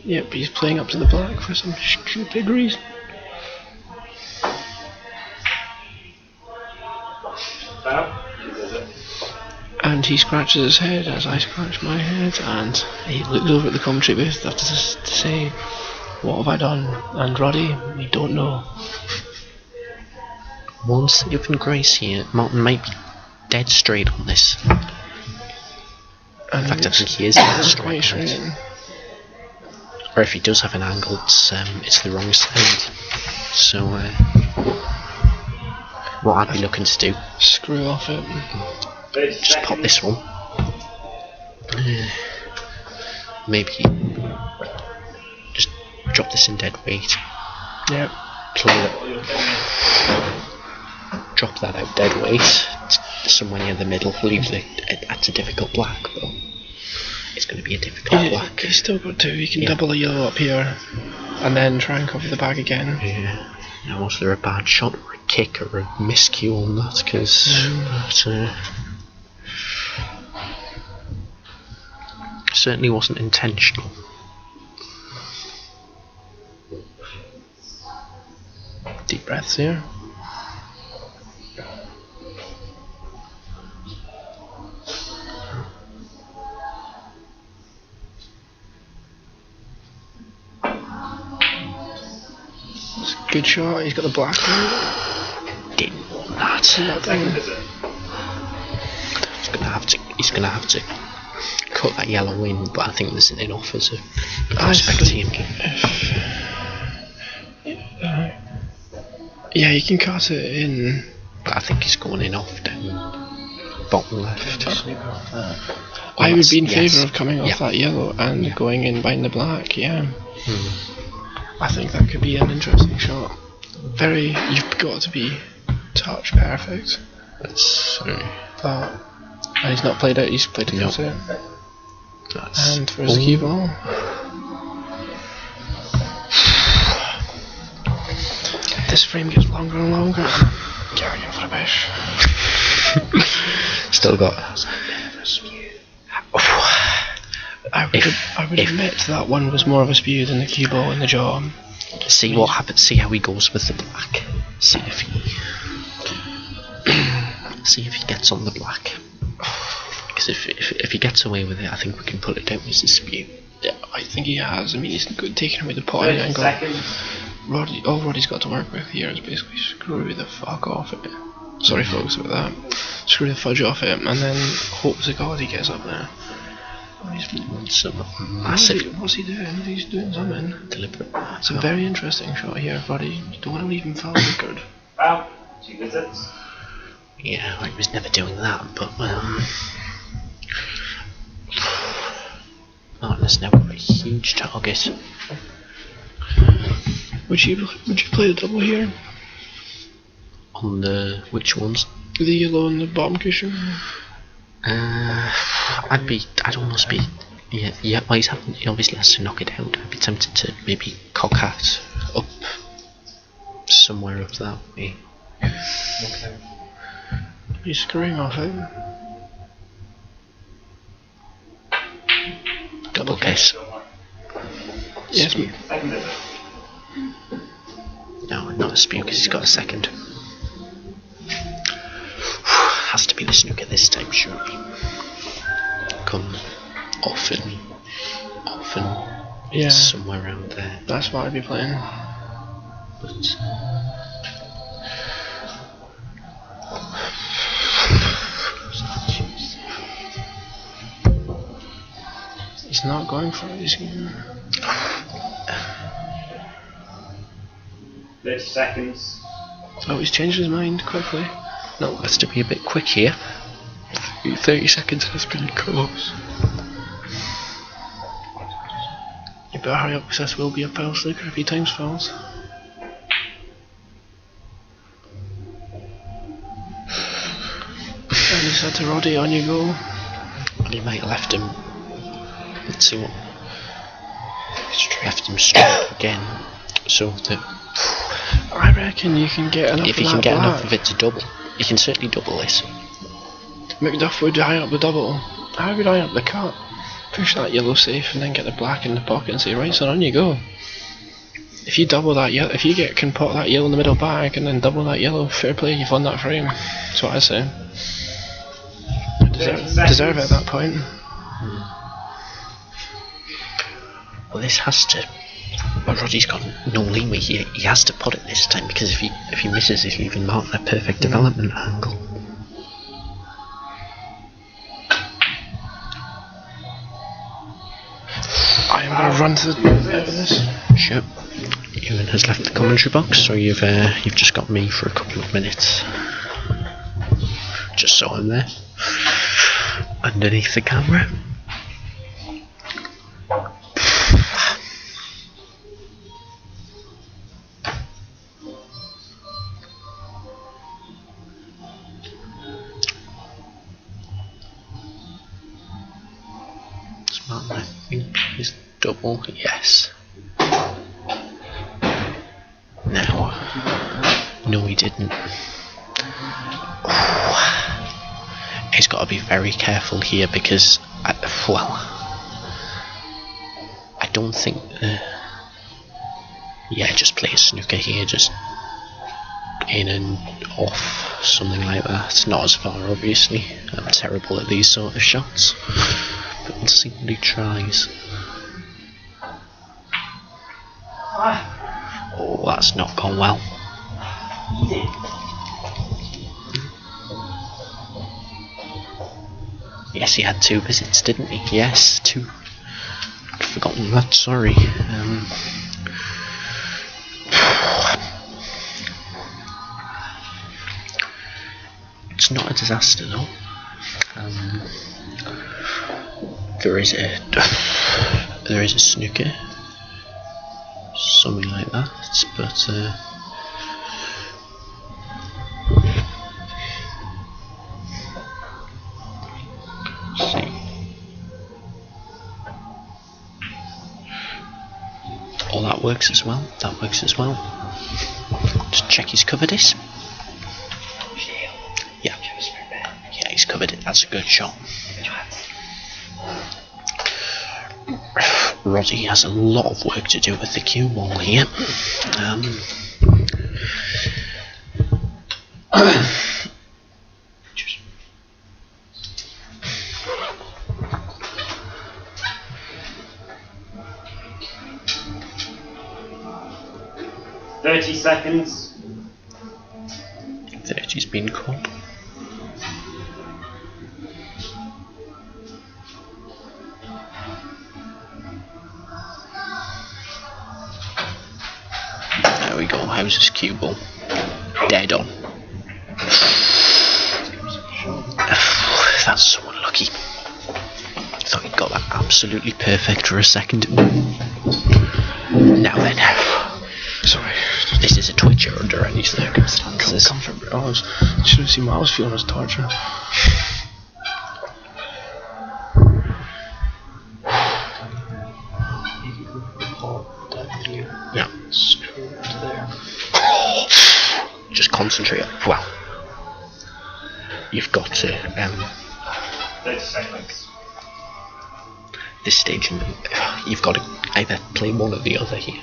Yep, he's playing up to the black for some stupid reason. And And he scratches his head as I scratch my head, and he looks over at the commentary booth after to say, "What have I done?" And Roddy, we don't know. One saving grace here. Martin might be dead straight on this. And In fact, I think he is dead quite straight. straight. Or if he does have an angle, it's the wrong side. So, what I'd be looking to do, Screw off it. 30 just pop this one. Maybe just drop this in dead weight. Yep. Play that. Drop that out dead weight. Somewhere near the middle. Leave that's a difficult black, but it's going to be a difficult black. He's still got two. He can Yeah. double a yellow up here, and then try and cover the bag again. Yeah. Now, was there a bad shot or a kick or a miscue on that? Because certainly wasn't intentional. Deep breaths here. It's a good shot. He's got the black one. Didn't want that. Second visit. He's gonna have to cut that yellow in, but I think there's enough as a prospect team. Yeah, you can cut it in. But I think he's going in off down bottom left. I would be in yes. favour of coming off that yellow and going in behind the black, yeah. I think that could be an interesting shot. You've got to be touch perfect. That's But and he's not played it, he's played to cut it. that's And where's the cue ball? This frame gets longer and longer. Carrying for a bish. still got. I would admit that one was more of a spew than the cue ball in the jaw. See what happens. See how he goes with the black. See if he gets on the black. Because if he gets away with it, I think we can put it down as a spew. Yeah, I think he has. I mean, he's taking away the pot 30 angle. seconds. All Roddy's got to work with here is basically screw the fuck off it. Sorry folks about that. Screw the fudge off it, and then hope to God he gets up there. Oh, he's Some massive what's he doing? He's doing something. deliberate. It's a very interesting shot here, Roddy. You don't want to leave him foul record. Foul. 2 visits. Yeah, I was never doing that, but Martin's now got a huge target. Would you play the double here? On the which ones? The yellow on the bottom cushion? I'd almost be, yeah. Well, he obviously has to knock it out. I'd be tempted to maybe cock hat up somewhere up that way. He's screwing off it. Double case. Yes, Second visit. No, not a spew because he's got a second. Has to be the snooker this time, surely. Come often, yeah. somewhere around there. That's what I'd be playing. But He's not going for it, is he? 30 seconds. Oh, he's changed his mind quickly. no, has to be a bit quick here. 30 seconds has been close. You better hurry up because this will be a foul snooker if he times fouls. And he said to Roddy, on you go. And he might have left him. Let's see what. Left him straight again. So that I reckon you can get enough if of he that can get black. enough of it to double, he can certainly double this. McDuff would high up the double. I would high up the cut. Push that yellow safe and then get the black in the pocket and say, right son, on you go. If you double that yellow, if you can pot that yellow in the middle bag and then double that yellow, fair play, you've won that frame. That's what I say. Deserve it at that point. Well, this has to. Well, Roddy's got no leeway. He has to put it this time, because if he misses, he'll even mark that perfect development angle. I am going to run to the bit of this. Sure. Euan has left the commentary box, so you've just got me for a couple of minutes. Just so I'm there, underneath the camera. Smart, I think, is double, yes. No, he didn't. He's got to be very careful here, because, I don't think. Yeah, just play a snooker here, just in and off, something like that. It's not as far, obviously. I'm terrible at these sort of shots, but we'll see what he tries. Oh, that's not gone well. Yes, he had 2 visits, didn't he? Yes, 2. I'd forgotten that, sorry. It's not a disaster, though. There is a snooker, something like that, but see. Oh, that works as well. That works as well. Just check he's covered this. Yeah. Yeah, he's covered it. That's a good shot. Roddy has a lot of work to do with the cue ball here. 30 seconds. 30's been caught. There we go, how's his cue ball? Dead on. That's so unlucky. Thought he'd got that absolutely perfect for a second. Now then. Sorry. This is a twitcher under any circumstances. I should have seen what I was feeling as torture. Yeah. Screw to there. Just concentrate. Well, you've got to 30 seconds. this stage, you've got to either play one or the other here.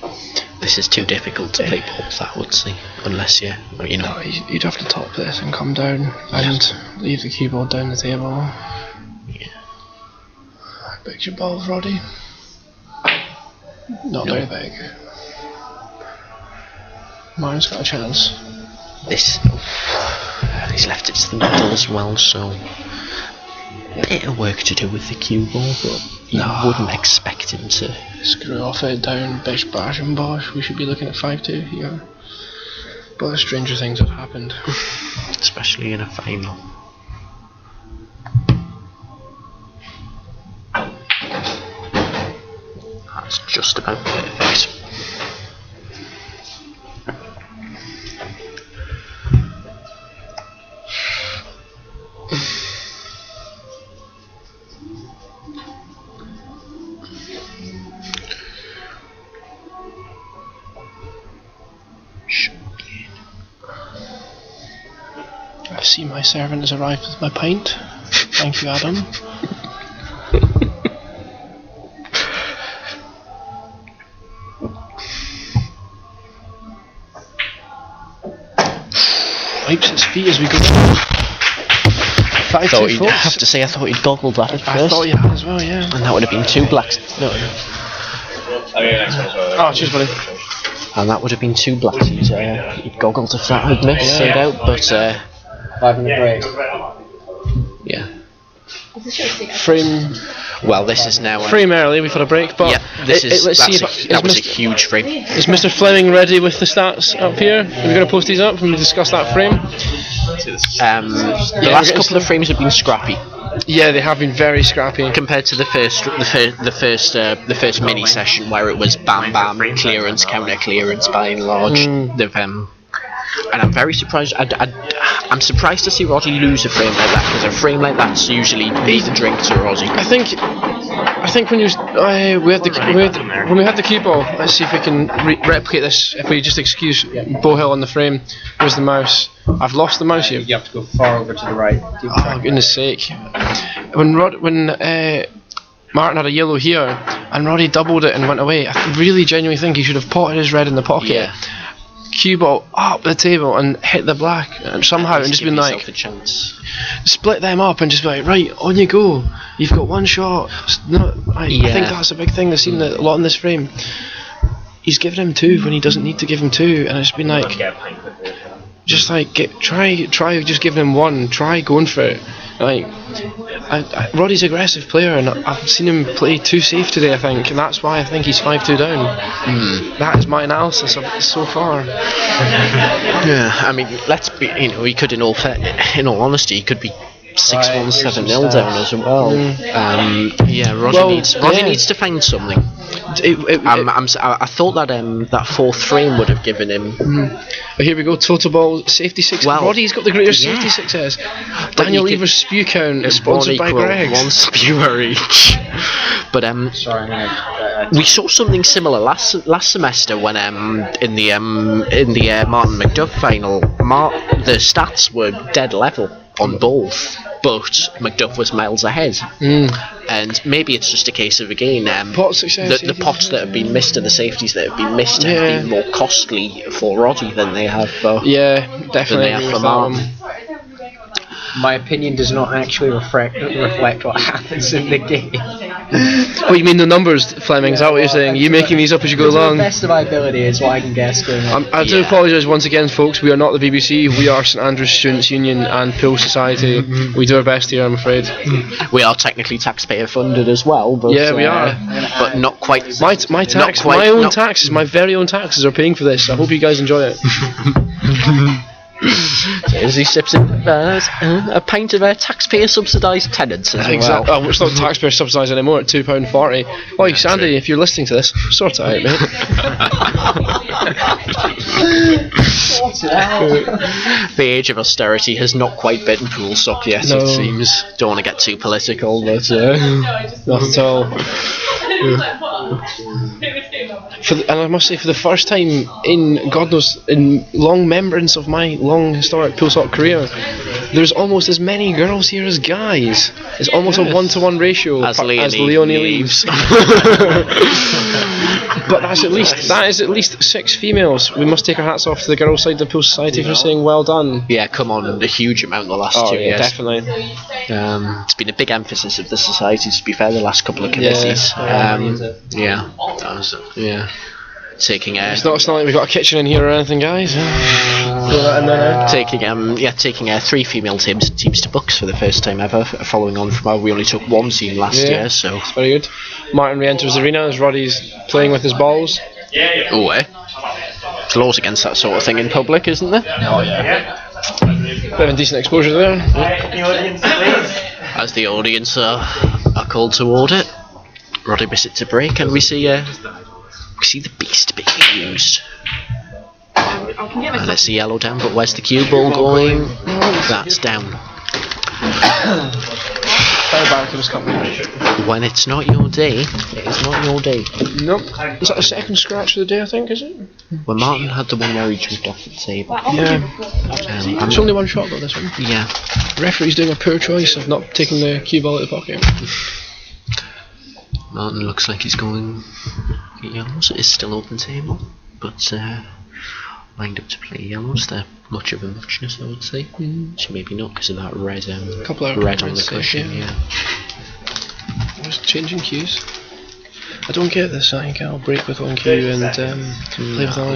This is too difficult to play both, I would say, unless you know. No, you'd have to top this and come down and leave the keyboard down the table. Yeah. Big's your balls, Roddy. Not No. very big. Mine's got a chance. This, he's left it to the middle as well, so a bit of work to do with the cue ball, but you wouldn't expect him to. Screw off it down, bish bash and bosh. We should be looking at 5-2 here. But stranger things have happened. Especially in a final. That's just about perfect. I see my servant has arrived with my pint. Thank you, Adam. Wipes his feet as we go. I thought he'd have to say I thought he'd goggled that at first. I thought you had as well, yeah. And that would have been 2 blacks. No. Next one as well. Oh, cheers, buddy. And that would have been 2 blacks. He'd goggled if that had missed, no doubt. But 5-minute break. yeah. Frame. Well, this is now. Frame early. We've had a break, but Yeah, this is. let's see that was a huge frame. Is Mr. Fleming ready with the stats up here? Are we going to post these up when we discuss that frame? The last couple of frames have been scrappy Yeah, they have been very scrappy. compared to the first mini session where it was bam bam clearance counter clearance by and large. They've and I'm very surprised. I'm surprised to see Roddy lose a frame like that, because a frame like that's usually made the drink to Roddy. I think when we had the cue ball, let's see if we can replicate this. If we just excuse Bohill on the frame, where's the mouse? I've lost the mouse here. You have to go far over to the right. Oh, goodness sake! When Martin had a yellow here, and Roddy doubled it and went away, I really genuinely think he should have potted his red in the pocket. Yeah. Cue ball up the table and hit the black and somehow and just been like a chance. split them up and just be like, right, on you go, you've got one shot. I think that's a big thing. I've seen a lot in this frame. He's given him 2 when he doesn't need to give him 2, and it's been like, just like try just giving him 1, try going for it. Like Roddy's an aggressive player, and I've seen him play too safe today, I think, and that's why I think he's 5-2 down. That is my analysis of it so far. Yeah, I mean, let's be. He could, in all honesty, he could be 6-1, 7-0 down as well. Yeah, Roddy needs to find something. I thought that that 4th frame would have given him. Here we go, total ball safety 6. Well, Roddy's got the greater safety success. Daniel Lever's spew count is sponsored by Greg. 1 spewer each. But we saw something similar last semester when in the Martin McDuff final. The stats were dead level on both, but McDuff was miles ahead. And maybe it's just a case of, again, pot success, the pots that have been missed and the safeties that have been missed have been more costly for Roddy than they have for definitely for Martin. My opinion does not actually reflect what happens in the game. What, you mean the numbers, Fleming? Is that what you're saying? Are you making these up as you go along? To the best of my ability is what I can guess going on. I do apologise once again, folks. We are not the BBC. We are St.Andrews Students' Union and Pool Society. We do our best here, I'm afraid. We are technically taxpayer funded as well, but yeah, we are, but not quite. My taxes, my very own taxes, are paying for this. I hope you guys enjoy it. As he sips a pint of taxpayer subsidised tenants as well. Oh, it's not taxpayer subsidised anymore at £2.40. Oh, Sandy, if you're listening to this, sort it out, mate. The age of austerity has not quite been pool sock yet, it seems. Don't want to get too political, but not at all. And I must say, for the first time in long remembrance of my long historic pool sock career, there's almost as many girls here as guys. It's almost a 1-to-1 ratio as Leonie leaves. But that is at least 6 females. We must take our hats off to the girls' side of the Pool Society for saying well done. Yeah, come on, a huge amount the last 2 years. Definitely. It's been a big emphasis of the society, to be fair, the last couple of committees. Taking it's not like we've got a kitchen in here or anything, guys. Taking 3 female teams to books for the first time ever, following on from how we only took 1 team last year. So it's very good. Martin re-enters the arena as Roddy's playing with his balls. Oh, there's laws against that sort of thing in public, isn't there? Oh yeah. Bit of decent exposure there. As the audience are called toward it, Roddy Bisset to break, and we see the beast being used. And it's the yellow down, but where's the cue ball going? That's down. When it's not your day, it is not your day. Nope. Is that the second scratch of the day, I think, is it? Well, Martin had the one where he jumped off the table. Yeah. It's only one shot though, this one. Yeah. The referee's doing a poor choice of not taking the cue ball out of the pocket. Martin looks like he's going yellow, so it's still open table, but lined up to play yellows. They're much of a muchness, I would say. So maybe not because of that red, Couple of red on the reds, cushion. yeah. Just changing cues. I don't get this. I think I'll break with one cue and play with another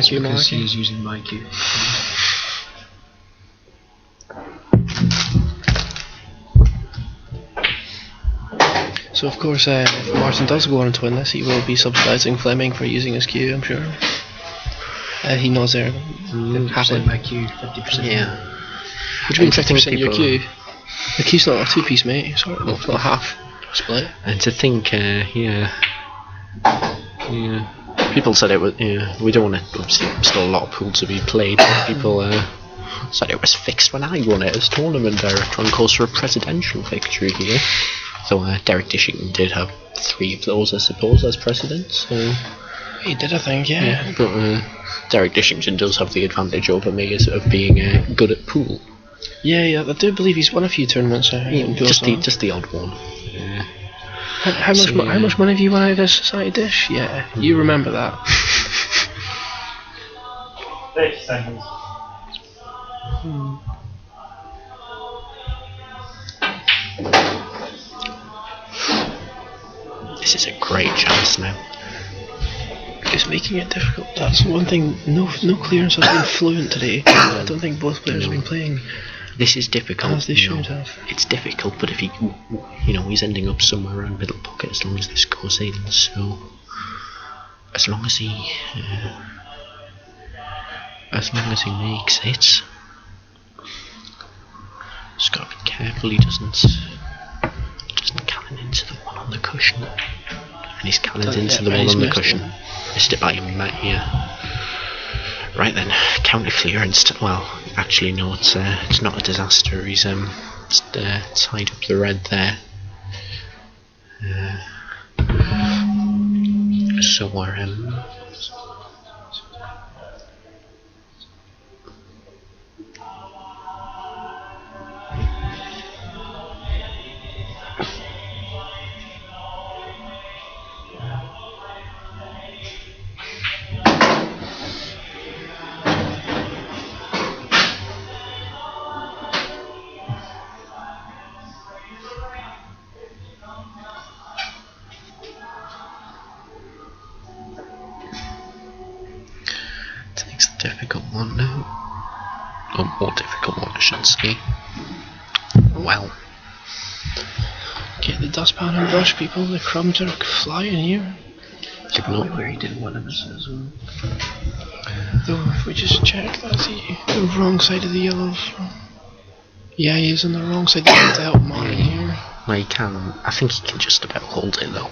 cue. Because he's using my cue. So of course, if Martin does go on to win this, he will be subsidising Fleming for using his cue, I'm sure. He knows there. 50% my cue, 50%. Yeah. What do you mean And to think 50% your people- cue? The cue's not a two-piece, mate. It's not a half split. And to think, people said it was. We don't want to. Obviously, still a lot of pool to be played. But people said it was fixed when I won it as tournament director on course for a presidential victory here. So Derek Dishington did have 3 of those, I suppose, as president. So He did, I think, yeah. but Derek Dishington does have the advantage over me of being good at pool. Yeah, I do believe he's won a few tournaments. Just the odd one. Yeah. How much money have you won out of this society dish? Yeah, you remember that. 30 seconds. This is a great chance now. It's making it difficult. That's one thing. No clearance has been fluent today. I don't think both players have been playing This is difficult. as they should have. It's difficult, but if he's ending up somewhere around middle pocket as long as this goes in. So, as long as he makes it, just gotta be careful he doesn't cannon into the one on the cushion, and he's cannoned into the one on the cushion. Missed it by a minute here. Right then, counter clearance. Well, actually no, it's not a disaster. He's tied up the red there. So we're takes the difficult one now. Or more difficult one, I should say. Well, Get the dustpan and brush, people. The crumbs are flying here. give no. Where he did one of us as well. Though, if we just check, that's the wrong side of the yellows. Yeah, he is on the wrong side. They need to help Martin here. Well, I think he can just about hold it though.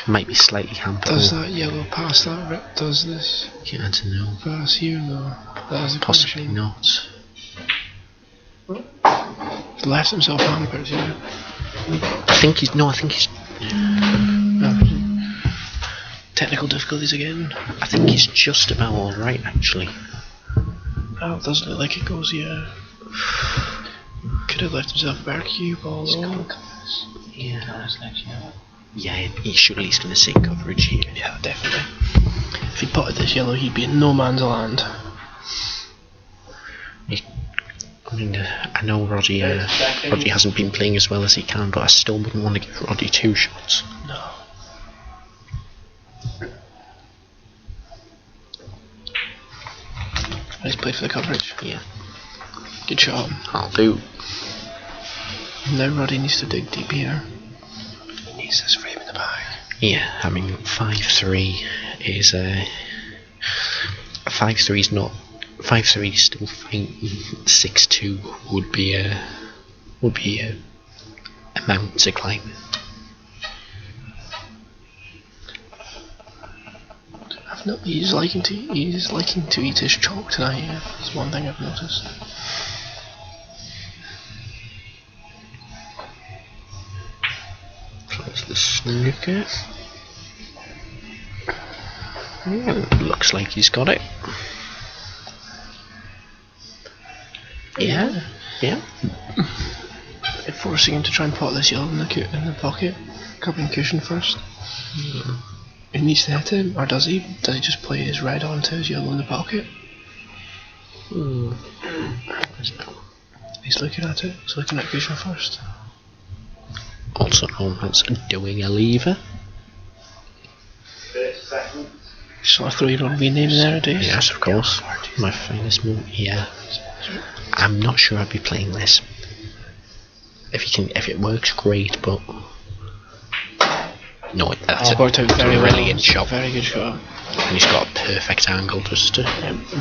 Might be slightly hampered. Does that yellow pass that rip? Does this Yeah, I don't know. pass here though? That's the Possibly question. not. He's left himself hampered here. I think he's. Technical difficulties again. I think he's just about all right actually. Oh, it doesn't look like it goes, yeah. Could have left himself a better cue ball though. Yeah. Yeah, he's surely he's going to see coverage here. Yeah, definitely. If he potted this yellow, he'd be in no man's land. I know Roddy hasn't been playing as well as he can, but I still wouldn't want to give Roddy 2 shots. No. He's played for the coverage. Yeah, Good shot. I'll do. Now Roddy needs to dig deep here. He needs this frame in the bag. Yeah, I mean 5-3 is 5-3 is not 5-3 is still fine. 6-2 would be a mountain to climb. He's liking to eat his chalk tonight. Yeah, that's one thing I've noticed. Close the snooker. Yeah, looks like he's got it. Yeah. Forcing him to try and pot this yellow in the pocket. Covering cushion first. He needs to hit him, or does he? Does he just play his red onto his yellow in the pocket? He's looking at it. He's looking at Vision first. Also known as doing a lever. 30 seconds. Just want to throw your own wee name in there nowadays. Yes, of course. My finest move. Yeah. I'm not sure I'd be playing this. If it works, great, but no, that's worked out very well. brilliant shot. Very good shot. And he's got a perfect angle just to.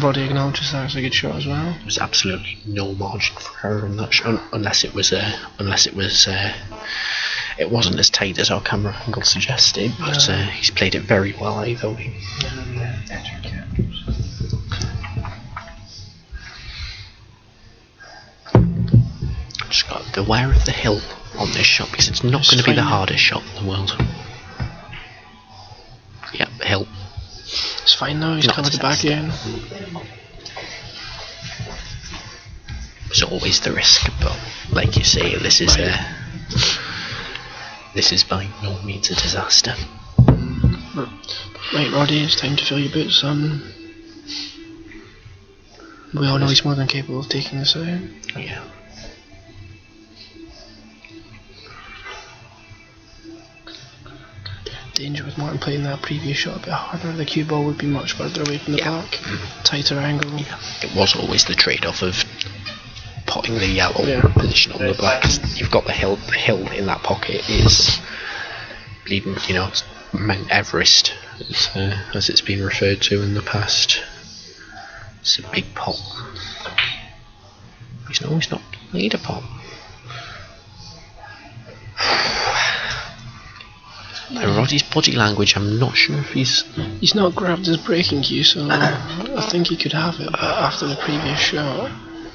Roddy acknowledges that as a good shot as well. There's absolutely no margin for error in that shot, unless it wasn't as tight as our camera angle suggested. But he's played it very well either way. Just got to beware of the hill on this shot because it's not going to be the hardest shot in the world. Yeah, hill. It's fine now, he's covered the back again. There's always the risk, but like you say, this is by no means a disaster. Right, Roddy, it's time to fill your boots, son. We all know he's more than capable of taking this out. Yeah. Danger with Martin playing that previous shot a bit harder. The cue ball would be much further away from the back, tighter angle. Yeah. It was always the trade-off of potting the yellow position on the black. You've got the hill. The hill in that pocket is bleeding. It's Mount Everest, as it's been referred to in the past. It's a big pot. He's not played a pot. Roddy's body language, I'm not sure if he's not grabbed his braking cue, so I think he could have it, but after the previous shot.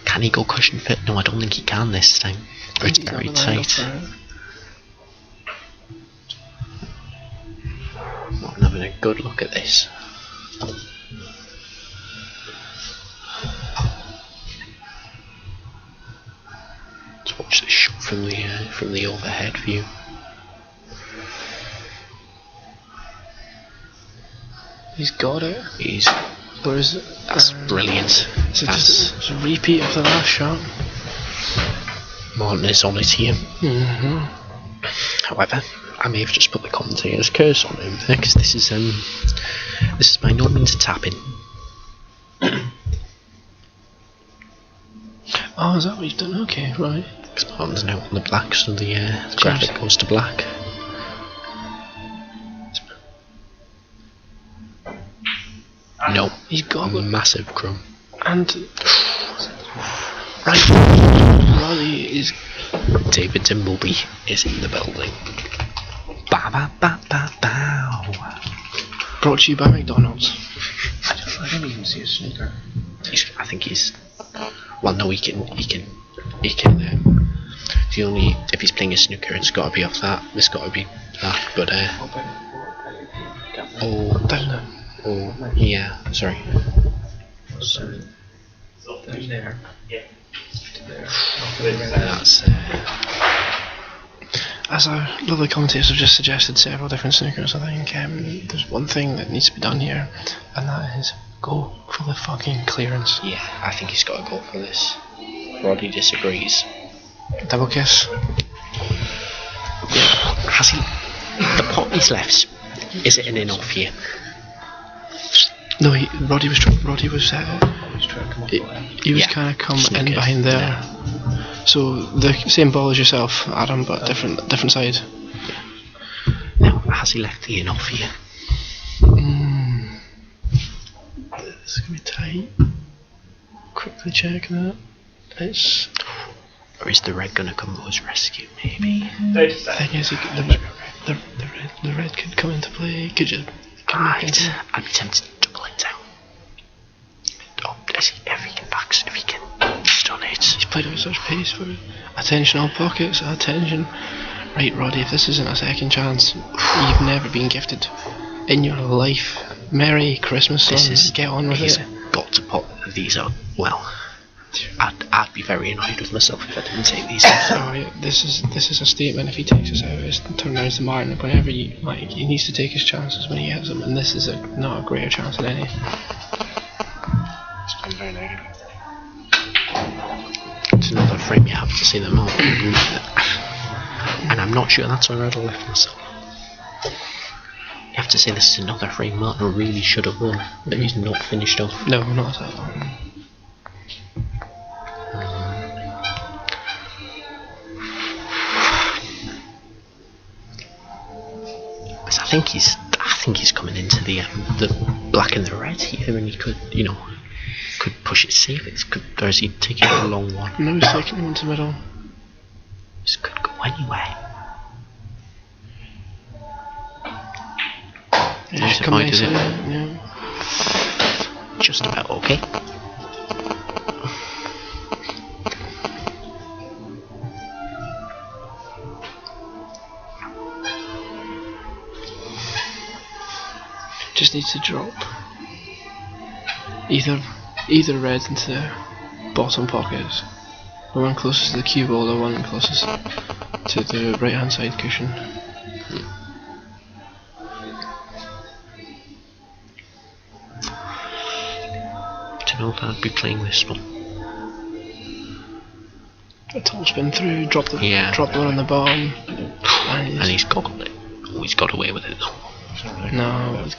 Can he go cushion fit? No, I don't think he can this time. It's very tight. I'm having a good look at this. Let's watch this shot from the overhead view. He's got it. Where is it? That's brilliant. It's a repeat of the last shot. Martin is on it here. However, I may have just put the commentator's curse on him there because this is by no means a tapping. Oh, is that what you've done? Okay, right. Because Martin's now on the black, so the graphic goes to black. No, he's got a massive crumb. And right, Roddy is. David Dimbleby is in the building. Ba ba ba ba bow. Brought to you by McDonald's. I don't even see a snooker. I think he's. Well, no, he can. If he's playing a snooker, it's got to be off that. It's got to be that. But down there. Oh, yeah, sorry. So, down there. Yeah. That's as our lovely commentators have just suggested several different snookers, I think there's one thing that needs to be done here, and that is go for the fucking clearance. yeah, I think he's got to go for this. Roddy disagrees. Double kiss. Has he? The pot he's left, is it an in off here? No, Roddy was trying to come up. He was kind of come in behind there. Yeah. So the same ball as yourself, Adam, but different side. Now, has he left the in off here? It's gonna be tight. Quickly check that. Or is the red gonna come to his rescue? Maybe. The thing is, the red could come into play. Could you? I'd be tempted to double it down. Oh, if he can just on it. He's played with such pace for it. Attention all pockets, attention. Right, Roddy, if this isn't a second chance, you've never been gifted in your life. Merry Christmas, son. Get on with it. He's got to pop these out. Well, I'd be very annoyed with myself if I didn't take these out. Sorry, this is a statement. If he takes us out, it's turn around to Martin. Whenever he needs to take his chances when he hits them, and this is not a greater chance than any. It's been very negative. frame you have to see them all. And I'm not sure that's where I'd have left myself. You have to say this is another frame Martin really should have won, but he's not finished off. No, not at all. I think he's coming into the black and the red here, and he could, could push it safe. Or is he taking a long one? No, he's taking him into the middle. This could go anywhere. Yeah, should come nice, yeah. Just about okay. Just needs to drop either red into the bottom pockets, the one closest to the cue ball, the one closest to the right hand side cushion. Do you know that I'd be playing this one? A tall spin through, drop the one on the bottom, and he's got it. Oh, he's got away with it though. No, with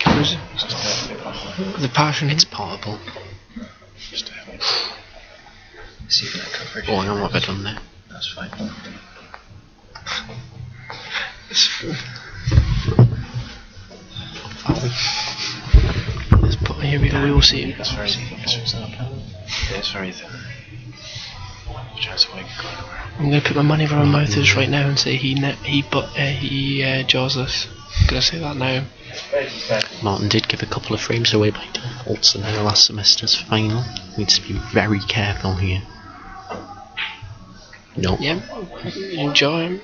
the passion. It's portable. See if that coverage. Oh, hang on, what have I done there? That's fine. Let's put here we go. We will see. It's very thin. It's very thin. Chance of going anywhere. I'm going to put my money where my mouth is right now and say he jaws this. I'm going to say that now. Martin did give a couple of frames away by defaults in the last semester's final. Needs to be very careful here. No. Yeah, enjoy him.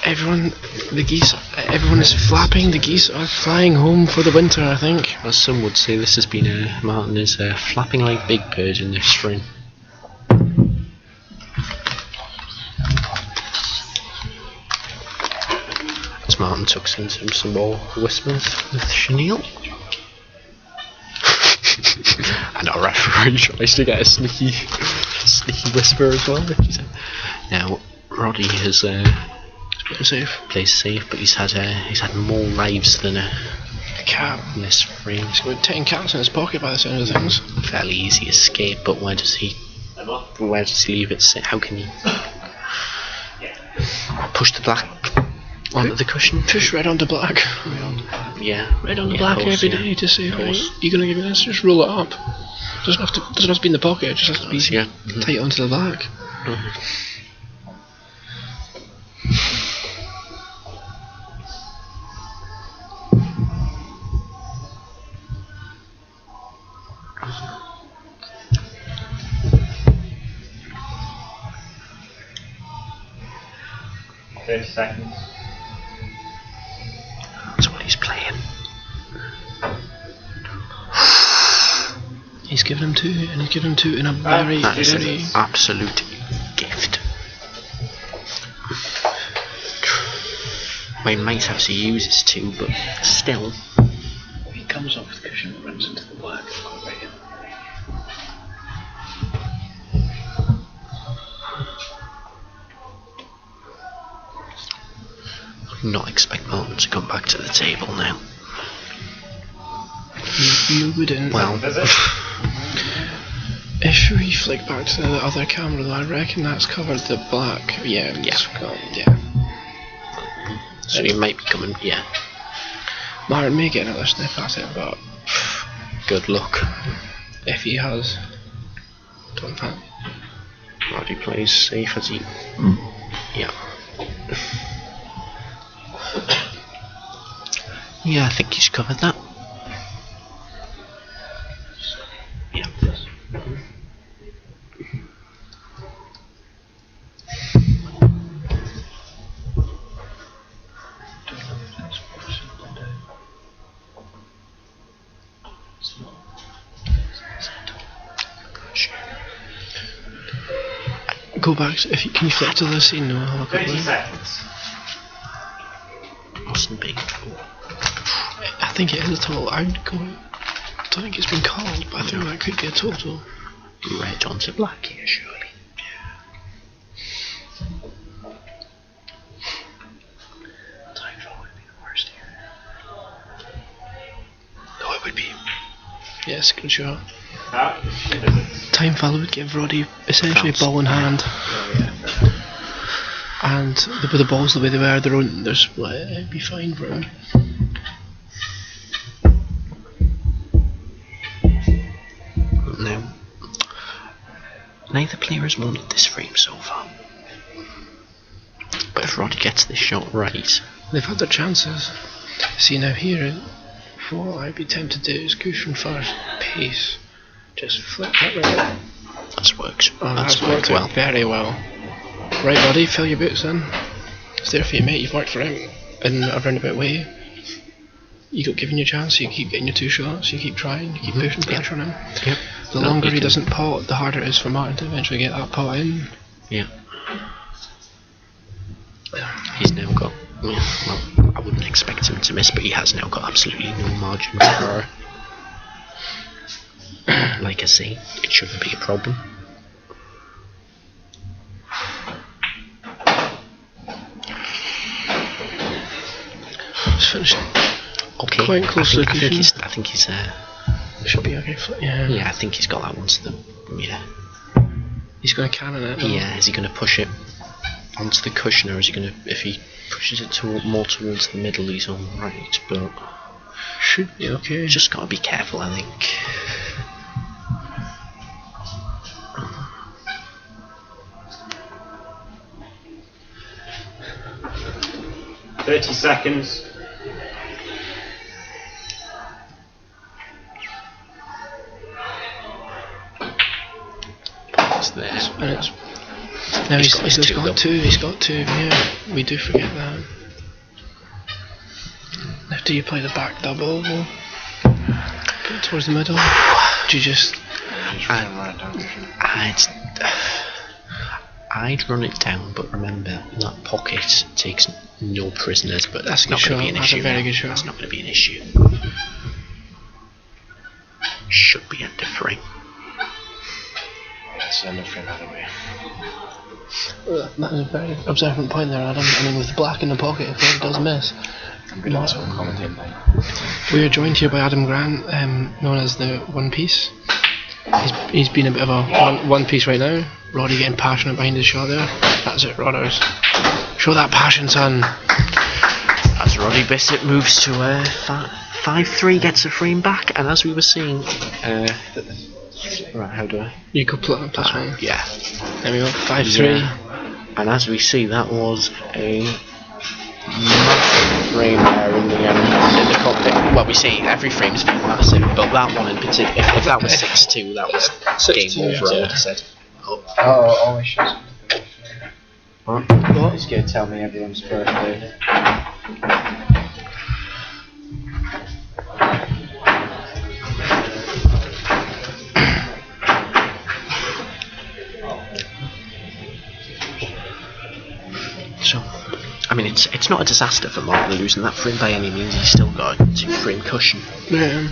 Everyone is flapping. The geese are flying home for the winter, I think. As some would say, this has been Martin is flapping like Big Bird in this string. As Martin tucks into some more whispers with Chenille. And our referee tries to get a sneaky whisper as well. Now, Roddy has plays safe, but he's had more lives than a cat in this frame. He's got 10 cats in his pocket by the sound of things. Fairly easy escape, but where does he leave it sit? How can he push the black onto the cushion? Push red onto black. Yeah, red on the black every day to say, right, you're gonna give me this, just roll it up. Doesn't have to be in the pocket, it just has to be tight onto the black. Seconds. That's what he's playing. He's given him two, and he's given him two in a very, that is very... an absolute gift. Well, he might have to use his two, but still. He comes off the cushion and runs into the black. Not expect Martin to come back to the table now. You wouldn't. Well, if we flick back to the other camera, though, I reckon that's covered the black. Yeah. So he might be coming. Yeah. Martin may get another sniff at it, but good luck if he has. Don't panic. Roddy plays safe as he. Yeah. Yeah, I think he's covered that. Yeah. Go back. Can you flip to the scene now? I'll have a quick 20 look. seconds. Wasn't big. I think it is a total. I don't think it's been called, but I think that could be a total. red onto black here, surely. Time foul would be the worst here. No, it would be. Yes, good shot. Ah, Time foul would give Roddy essentially ball in hand. And with the balls the way they were, they're split, it'd be fine for him. No. Neither player has wanted this frame so far. But if Roddy gets this shot right, They've had their chances. See now here, what I'd be tempted to do is go from first pace. Just flip that right. that works. Oh, That's that's worked well. out very well. Right, Roddy, fill your boots in. It's there for you, mate. You've worked for him in a roundabout way. You got given your chance, you keep getting your 2 shots, you keep trying, you keep pushing pressure on him. Yep. The longer he doesn't pot, the harder it is for Martin to eventually get that pot in. Yeah. He's now got. Well, I wouldn't expect him to miss, but he has now got absolutely no margin for error. Like I say, it shouldn't be a problem. It's finished. Okay. Quite close I think he's should be okay. yeah, I think he's got that one to the. Yeah. He's going to cannon it. Yeah, is he going to push it onto the cushion, or is he going to, if he pushes it more towards the middle, he's alright, but should be okay. Just got to be careful, I think. 30 seconds. It's there. And it's now he's got two. He's got 2. Yeah, we do forget that. Now, do you play the back double? Or put it towards the middle? Do you just? I'd run it down, but remember that pocket takes no prisoners. But that's not going to be an issue. That's a very good shot. That's not going to be an issue. Should be end of frame. That's end of frame either way. That is a very observant point there, Adam. I mean, with black in the pocket, if it does miss. I'm good at commentating now. We are joined here by Adam Grant, known as the One Piece. He's been a bit of a one piece right now. Roddy getting passionate behind his shot there. That's it, Rodders. Show that passion, son. As Roddy Bisset moves to 5-3, gets a frame back, and as we were seeing, right, how do I? You could plug in +1. Yeah. There we go, 5-3. Yeah. And as we see, that was a massive frame there in the cockpit. Well, we see every frame's been massive, but that one in particular, if that was 6-2, that was game over, I would have said. Oh, only shows. What? He's going to tell me everyone's birthday. So, I mean, it's not a disaster for Martin losing that frame by any means. He's still got a 2-frame cushion. Yeah.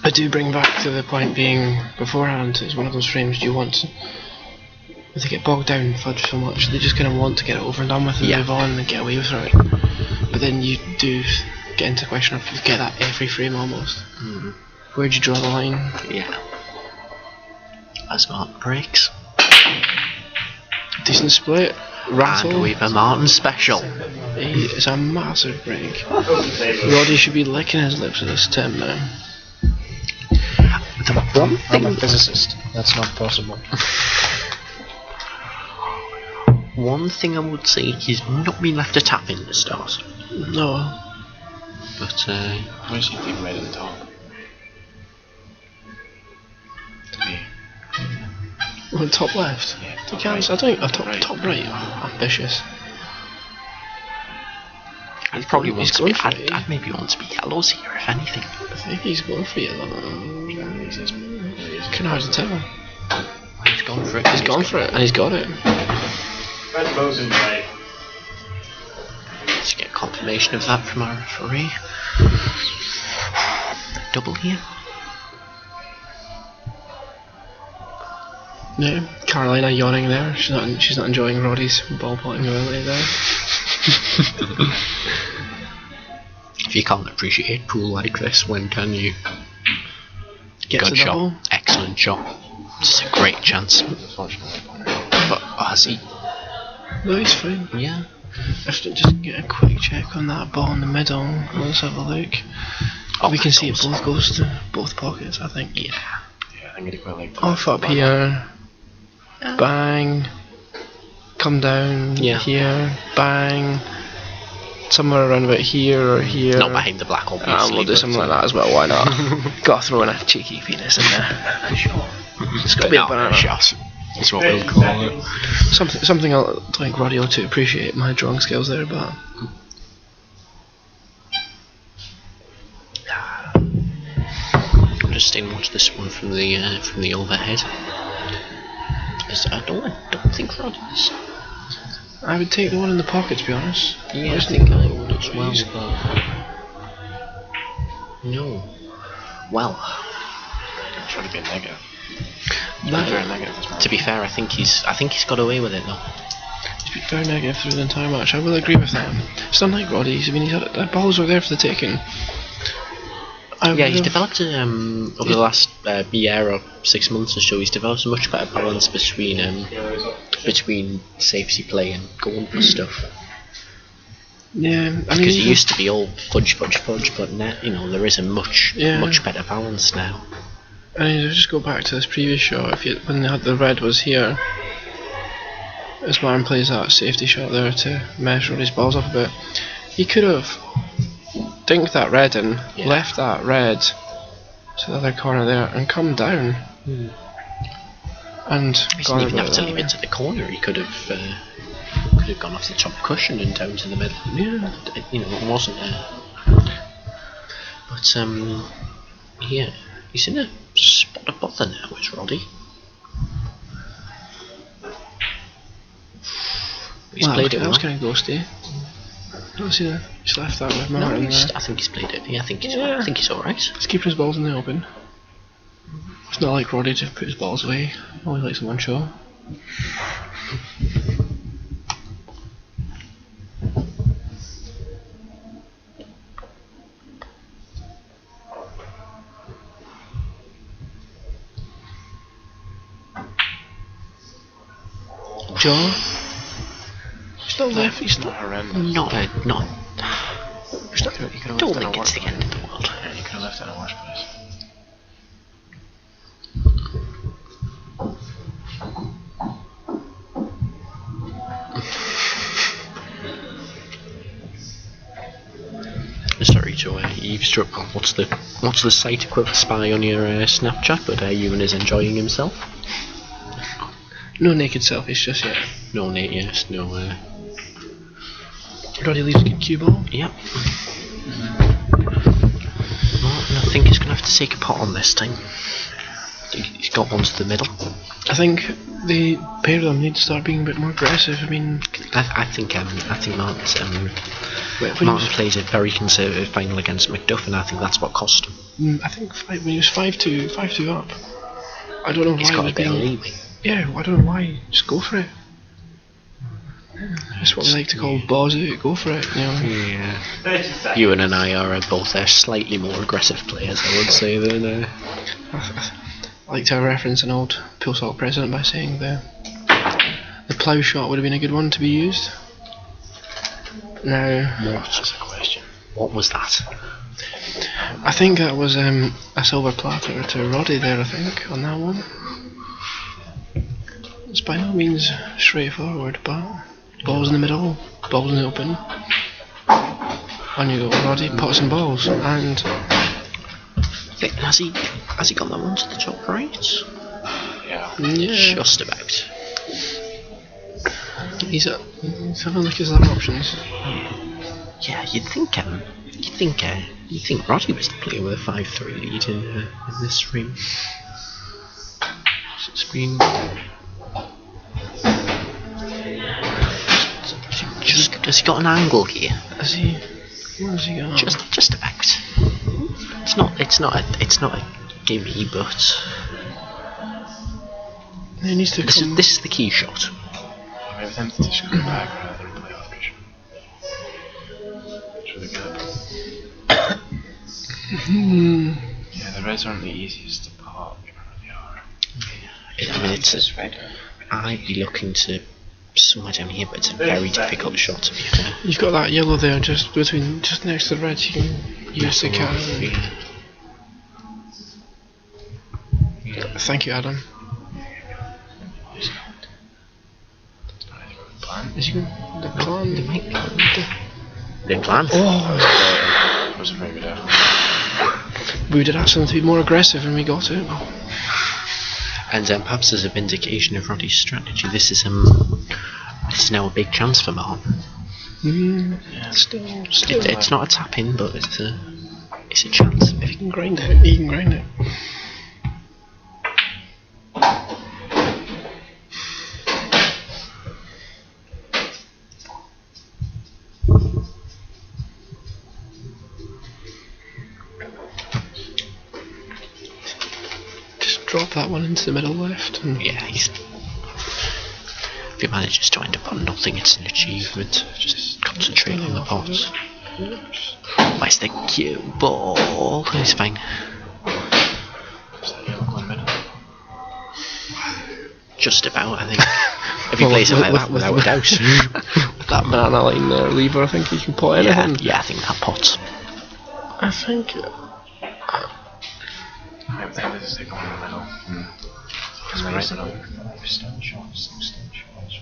I do bring back to the point being beforehand, it's one of those frames you want to, if they get bogged down and fudged so much, they just kind of want to get it over and done with and move on and get away with it. But then you do get into the question of you get that every frame almost. Mm-hmm. Where do you draw the line? Yeah. As Martin breaks. Decent split. Rattle. And we've a Martin special. It's a massive break. Roddy should be licking his lips at this time now. The one thing, I'm a physicist. That's not possible. one thing I would say, he's not been left to tap in the start. No. But Where's he thing right at the top? To me. Well, top left. Yeah, You can't. I think top right. Ambitious. I'd probably He's want to going be. for it. I'd maybe want to be yellows here, if anything. I think he's going for yellow. Kind of hard to tell. He's gone for it. He's gone for it, and he's got it. Red rose in play. Let's get confirmation of that from our referee. Double here. Yeah, Karolina yawning there. She's not enjoying Roddy's ball potting ability there. If you can't appreciate pool like this, when can you? Gets Good the shot. double. Excellent shot. This is a great chance. But has he? No, he's fine. Yeah. I have to just get a quick check on that ball in the middle. Let's have a look. Oh, We can see it goes. both goes to both pockets, I think. Yeah. Yeah, I think it'd quite like Off up here. Bang. Come down here. Bang. Somewhere around about here or here. Not behind the black, obviously. We'll do something like that as well, why not? Gotta throw in a cheeky penis in there. It's gotta be a banana. Shot. That's what we'll call it. Something I'll like Roddy ought to appreciate my drawing skills there, but I'm just staying and watch this one from the overhead. I don't think Roddy's. I would take the one in the pocket, to be honest. Yeah, I think I would as well. No. Well, Trying to be negative. That, Very negative as well. to be fair, I think he's got away with it though. he's been very negative through the entire match. I will agree with that. It's unlike Roddy's. I mean, the balls were there for the taking. Yeah, he's developed over the last year or 6 months or so. He's developed a much better balance between safety play and going for stuff. Yeah, I mean, Because he used to be all fudge, but now there is a much better balance now. I mean, just go back to this previous shot. When they had the red was here, as Martin plays that safety shot there to measure his balls up a bit, he could have dinked that red in, left that red to the other corner there, and come down. And He didn't even have to leave it to the corner. He could have gone off the top cushion and down to the middle. Yeah. It wasn't there. But yeah, he's in a spot of bother now, is Roddy. He's played it that well. was kind of ghosty. He's left that with Martin there. I think he's played it. Yeah, I think he's alright. He's keeping his balls in the open. It's not like Roddy to put his balls away. Always likes them on show. Joe? He's not left, he's not horrendous. Not. You could have Don't left it in think a it's the worse end of the world. Yeah, you could have left it in a worse place. Sorry to eavesdrop. What's the site equivalent spy on your Snapchat? But Euan is enjoying himself. no naked selfies just yet. No, Nate. Yes. No. Roddy leaves a good cue ball. Yep. Martin, I think he's going to have to take a pot on this time. He's got one to the middle. I think the pair of them need to start being a bit more aggressive. I mean, I think Martin Martin plays a very conservative final against McDuff, and I think that's what cost him. I think when he was 5-2 up, I don't know why He's he got was a bit of being. leeway. Yeah, I don't know why. Just go for it. That's what we like to call balls out. Go for it. Yeah. 30 seconds. Euan and I are both slightly more aggressive players, I would say, than. I like to reference an old Pulsar president by saying the plough shot would have been a good one to be used. Now, That's a question. What was that? I think that was a silver platter to Roddy there, I think, on that one. It's by no means straightforward, but balls in the middle, balls in the open. On you go, Roddy, pots and balls, and Has he got that one to the top right? yeah, Just about. he's having a look at his other options. Yeah, you'd think Roddy was the player with a 5-3 lead in this stream. It's been has he got an angle here? Has he? What has he got? Just about. It's not a gimme, but He needs to This come. is the key shot. I'm tempted to screw back rather than play off pressure. Through the gap. Yeah, the Reds aren't the easiest to park. They really are. I mean, I'd be looking to somewhere down here, but it's a very difficult shot to be fair. You've got that yellow there, just next to the Reds. You can use the cat. Thank you, Adam. Is he going the plan? The plan? Oh, That was a very good effort. we did ask them to be more aggressive, and we got it. And perhaps as a vindication of Roddy's strategy, this is now a big chance for Martin. Still. It's not a tap in, but it's a chance. If he can grind it, he can grind it. Just drop that one into the middle left. And Yeah, if he manages to end up on nothing, it's an achievement. Just concentrate on the pot. Where's the cue ball? It's fine. Is that yellow going middle? Just about, I think. If he plays it like that, without a doubt. that banana line there, lever, I think he can put anything. Yeah, I think that pot. I think. I think this is going in the middle. Because we're right middle. 5 stone shots, 6 stone shots,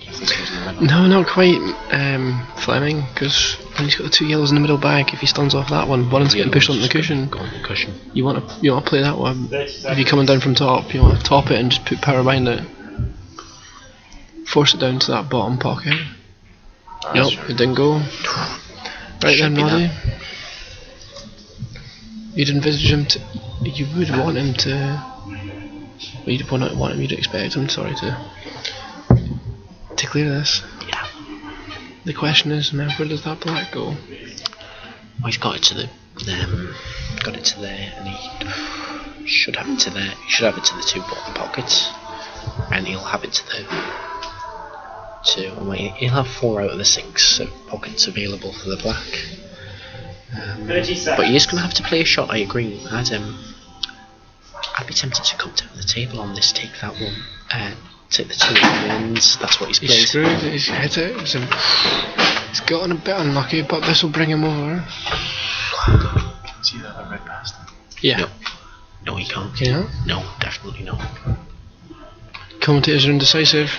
If this goes in the middle. No, not quite, Fleming, because when he's got the 2 yellows in the middle bag, if he stuns off that one is getting pushed onto the cushion. Go on the cushion. You want to play that one. If you're coming down from top, you want to top it and just put power behind it. Force it down to that bottom pocket. Nope, Sure. it didn't go. Right Should then, be Roddy. You'd envisage him to. You would want him to. Well, you'd want him. You'd expect him. Sorry to clear this. Yeah. The question is now, where does that black go? Well, he's got it to there, and he should have it to there. He should have it to the 2 bottom pockets, and he'll have it to the he'll have 4 out of the 6 pockets available for the black. 30 seconds. But he is going to have to play a shot. I agree. I'd be tempted to come down the table on this. Take that one. Take the 2 ends. That's what he's played. He's screwed. He's hit it. He's gotten a bit unlucky, but this will bring him over. See that red past him? Yeah. No, he can't. Yeah. No, definitely not. Commentators are indecisive.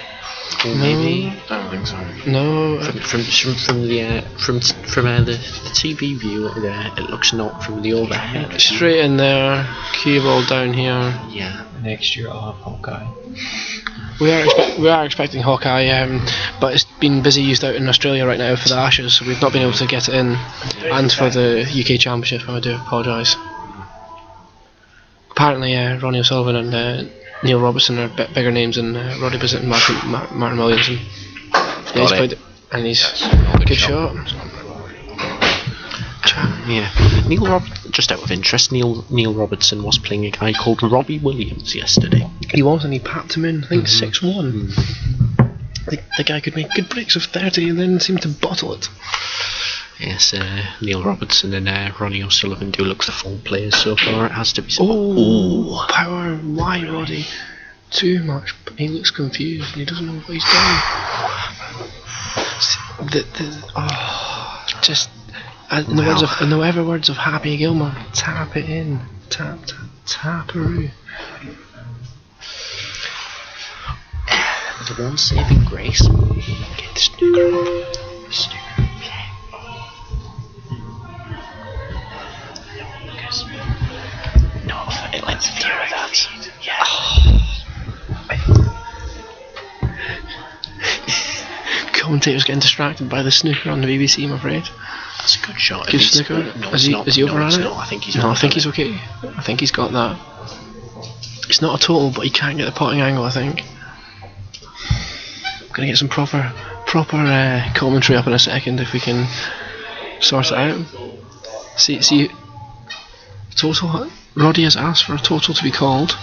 Or maybe I don't think so. No. from the TV view, it looks not from the overhead. Straight in there. Cue ball down here. Yeah. Next year I'll have Hawkeye. We are expecting Hawkeye, but it's been busy used out in Australia right now for the Ashes, so we've not been able to get it in, and for the UK Championship. I do apologise. Apparently, Ronnie O'Sullivan and Neil Robertson are a bit bigger names than Roddy Bisset and Martin Williamson. Yeah, he's played it, and he's good shot. Yeah. Just out of interest, Neil Robertson was playing a guy called Robbie Williams yesterday. He was, and he papped him in, I think 6-1. The guy could make good breaks of 30 and then seemed to bottle it. Yes, Neil Robertson and Ronnie O'Sullivan do look the full players so far, it has to be said. Oh, power. Why, Roddy? Too much. He looks confused and he doesn't know what he's done. Just in the words of Happy Gilmore, tap it in. Tap, tap, tap-a-roo. The one saving grace. Get the snooker. No, let's hear that. Yeah. Commentators getting distracted by the snooker on the BBC, I'm afraid. That's a good shot. Good snooker. No, Is he overrun it? No, I think he's No, I think he's overrun okay. I think he's got that. It's not a total, but he can't get the potting angle, I think. I'm gonna get some proper commentary up in a second if we can sort it out. See, total Roddy has asked for a total to be called.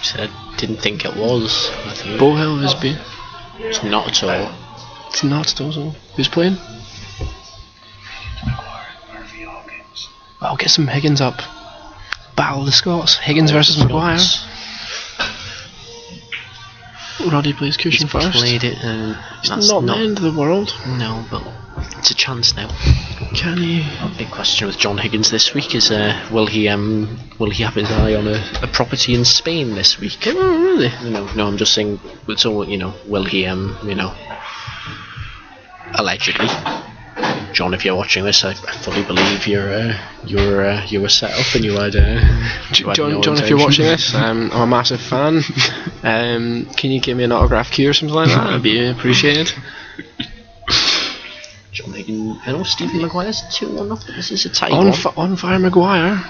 Said I didn't think it was. I think Bohill has been. it's not at all. It's not a total. Who's playing? I'll get some Higgins up. Battle of the Scots. Higgins versus Maguire. Roddy plays cushion He's first. played it, and It's that's not the end of the world. No, but it's a chance now. Can he? Big question with John Higgins this week is will he have his eye on a property in Spain this week? Oh, really? No, I'm just saying. So will he allegedly. John, if you're watching this, I fully believe you were set up and you had. John, if you're watching this, I'm a massive fan. Can you give me an autograph key or something like that? That'd be appreciated. John Higgins. I know Stephen Maguire's 2-1 up. This is a tight one. On fire, Maguire.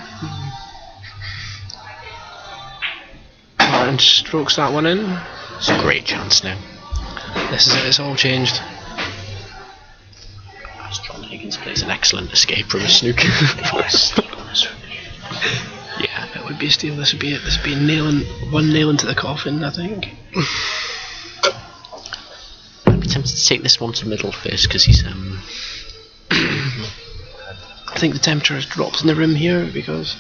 Martin strokes that one in. It's a great chance now. This is it. It's all changed. As John Higgins plays an excellent escape from a snooker. Yeah, it would be a steal. This would be it. This would be one nail into the coffin, I think. I'd be tempted to take this one to middle first because he's I think the temperature has dropped in the room here because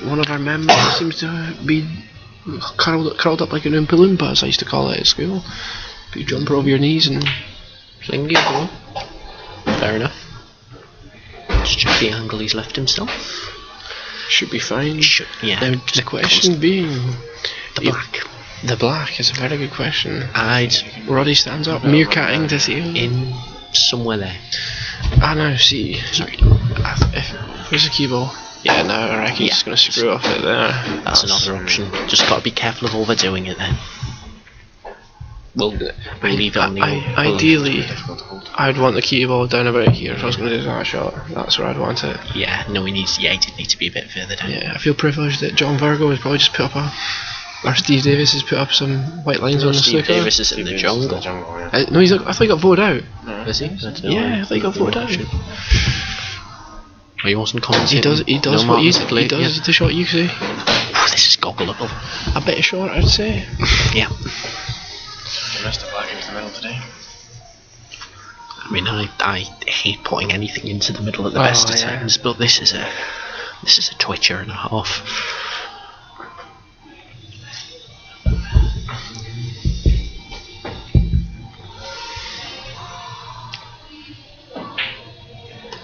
one of our members seems to be curled up like an Oompa Loompa, as I used to call it at school. You jump over your knees and Flingy, go on. Fair enough. Just check the angle he's left himself. should be fine. Yeah. Now, the question being, The black is a very good question. Roddy stands up, meerkatting to see him. in somewhere there. I know, see. Sorry. Where's the key ball? Yeah, no, I reckon he's just going to screw off it there. That's another option. Just got to be careful of overdoing it then. We'll leave it on the ideally, I'd want the key ball down about here if I was going to do that shot. That's where I'd want it. Yeah, no, he did need to be a bit further down. Yeah, I feel privileged that John Virgo has probably just put up or Steve Davis has put up some white lines on the Steve snooker. Davis is in the jungle. No, I thought he got voted out. Is he? Yeah, I thought he got voted out. Well, he wasn't commentating. He does no, what you say. He does the shot you say. This is goggleable. A bit short, I'd say. Yeah. The rest of black into the middle today. I mean, I hate putting anything into the middle at the best of times, but this is a twitcher and a half.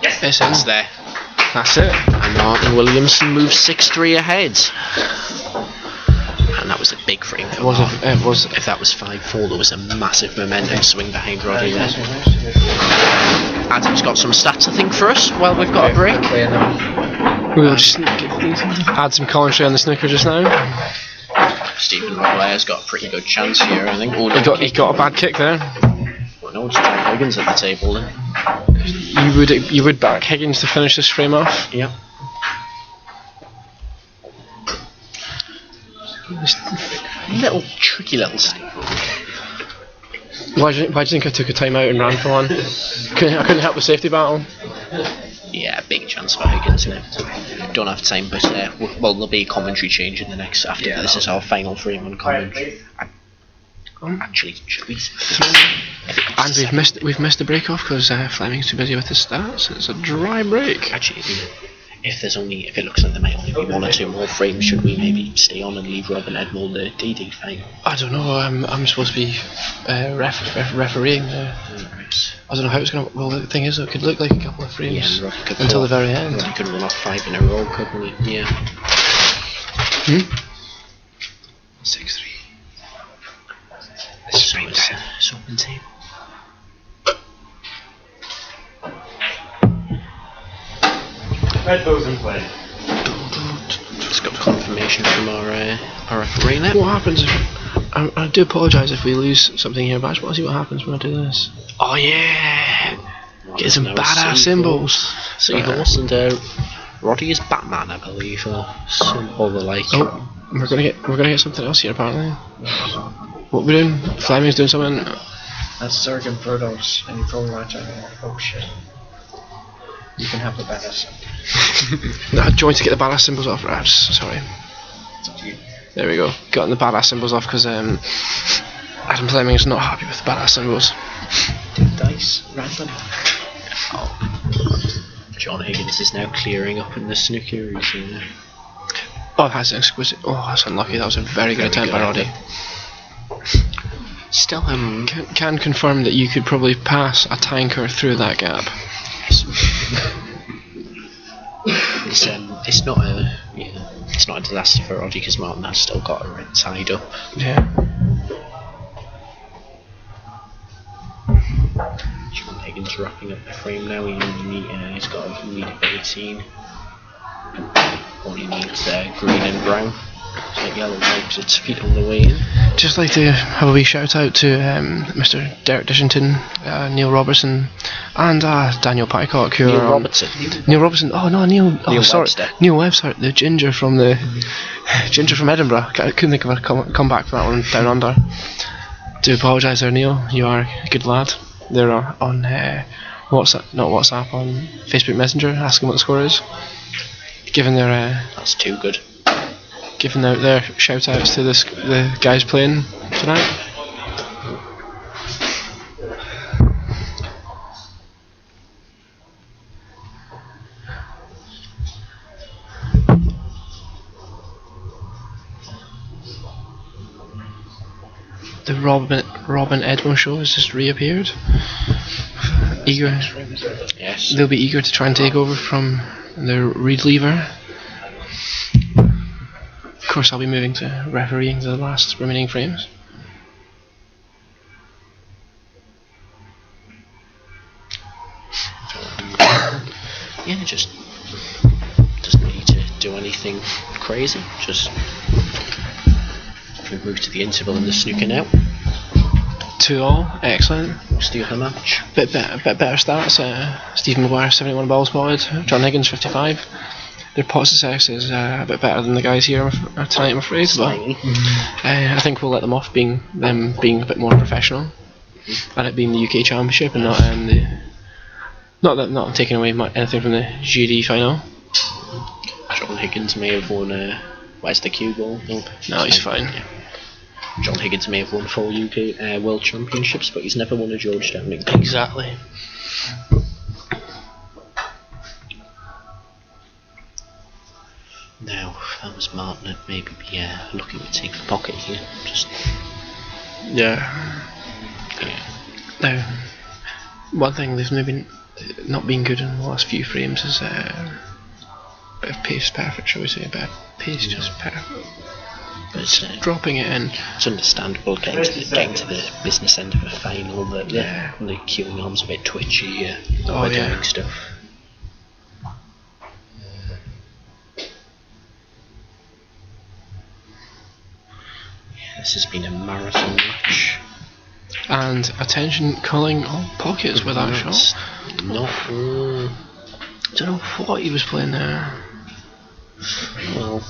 Yes, it's there. That's it. And Martin Williamson moves 6-3 ahead. And that was a big frame for If that was 5-4, there was a massive momentum swing behind Roddy there. Adam's got some stats, I think, for us while we've got a break. We'll just add some commentary on the snooker just now. Stephen Maguire's got a pretty good chance here, I think. He got a bad kick there. Well, no, it's John Higgins at the table then. You would back Higgins to finish this frame off? Yep. Tricky little snake. Why do you think I took a time out and ran for one? I couldn't help the safety battle. Yeah, big chance for Higgins now. Don't have time, but there'll be a commentary change in the next after this is our final frame on commentary. Actually, should we? And we've missed the break off because Fleming's too busy with his stats. It's a dry break. Actually, if it looks like there might only be one or two more frames, should we maybe stay on and leave Rob and Edmund the DD fine? I don't know. I'm supposed to be refereeing. I don't know how it's going to. Well, the thing is, it could look like a couple of frames until the very end. You could run off 5 in a row, couldn't you? Yeah. 6-3. It's open table. Red bow's in play. Just got confirmation from our referee there. What happens if I do apologise if we lose something here, but I just want to see what happens when I do this. Oh yeah, get some badass symbols. Seahorse and Roddy is Batman, I believe, or some other like. Oh, we're gonna get something else here apparently. What we're doing? Fleming's doing something. That's Zergen Protos and Pro Roger. Oh shit. You can have the ballast. No, do you want to get the ballast symbols off? Right, sorry. There we go. Gotten the ballast symbols off because Adam Fleming is not happy with the ballast symbols. Dice, random. John Higgins is now clearing up in the snooker. Oh, that's exquisite. Oh, that's unlucky. That was a very good attempt by Roddy. Still, can confirm that you could probably pass a tanker through that gap. It's not a disaster for Roddy because Martin has still got a red tied up. Yeah. John Higgins wrapping up the frame now. He's got a lead of 18. All he needs green and brown. It's like yellow wipes its feet on the way in. Just like to have a wee shout out to Mr. Derek Dishington, Neil Robertson, and Daniel Pycock. Who Neil are, Robertson. Neil Robertson. Oh no, Neil. Oh, Neil sorry, Webster. Neil Webster, the ginger from Edinburgh. I couldn't think of a comeback for that one down under. Do apologise there, Neil. You are a good lad. They're on WhatsApp, not WhatsApp, on Facebook Messenger, asking what the score is. Giving their That's too good. giving out their shout outs to the guys playing tonight. The Robin Edmo show has just reappeared. Eager. Yes. They'll be eager to try and take over from the Reid lever. Of course, I'll be moving to refereeing the last remaining frames. Yeah, just doesn't need to do anything crazy. Just we move to the interval in the snooker now. 2-all, excellent. What's the other match? Bit better stats. Stephen Maguire 71 balls spotted. John Higgins 55. Their pot success is a bit better than the guys here tonight, I'm afraid. But I think we'll let them off them being a bit more professional, and it being the UK Championship and not taking away anything from the GD final. John Higgins may have won. Where's the cue ball? No, he's fine. Yeah. John Higgins may have won 4 UK World Championships, but he's never won a George Downing. Exactly. Now, if that was Martin, I'd maybe be looking to take the pocket here. Just Yeah. Now, one thing they've maybe not been good in the last few frames is a bit of pace perfect, shall we say? A bit of pace just perfect. but it's, Dropping it in. it's understandable getting to the business end of a final that the queuing arm's a bit twitchy. Doing stuff. This has been a marathon match. And attention calling all pockets with that shot. Not. Don't know what he was playing there. Well.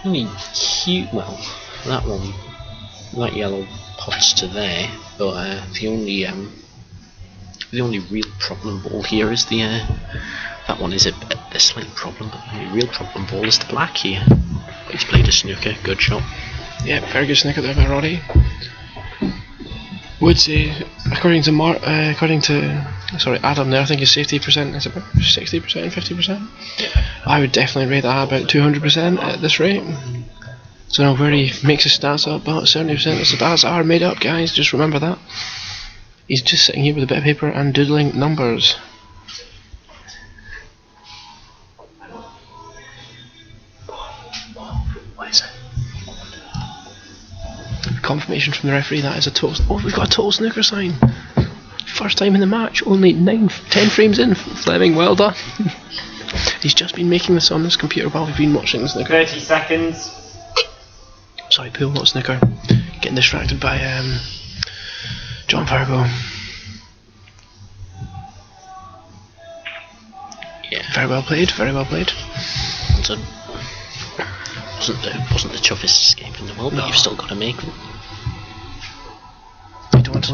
Only cute. Well, that one, that yellow pots to there. But the only real problem ball here is the. That one is a slight problem, but the real problem ball is the black here. He's played a snooker, good shot. Yeah, very good snooker there by Roddy. Would say, according to Adam there, I think his safety percent is about 60%, 50%. I would definitely rate that about 200% at this rate. So now where he makes his stats up, about 70% of the stats are made up, guys, just remember that. He's just sitting here with a bit of paper and doodling numbers. What is it? Confirmation from the referee that is a total. Oh, we've got a total snooker sign. First time in the match, only 10 frames in. Fleming, well done. He's just been making this on his computer while we've been watching the snooker. 30 seconds. Sorry, Pool, not snooker. Getting distracted by John Fargo. Yeah. Very well played, very well played. Well done. Wasn't the toughest escape in the world, but you've still got to make them. You don't want to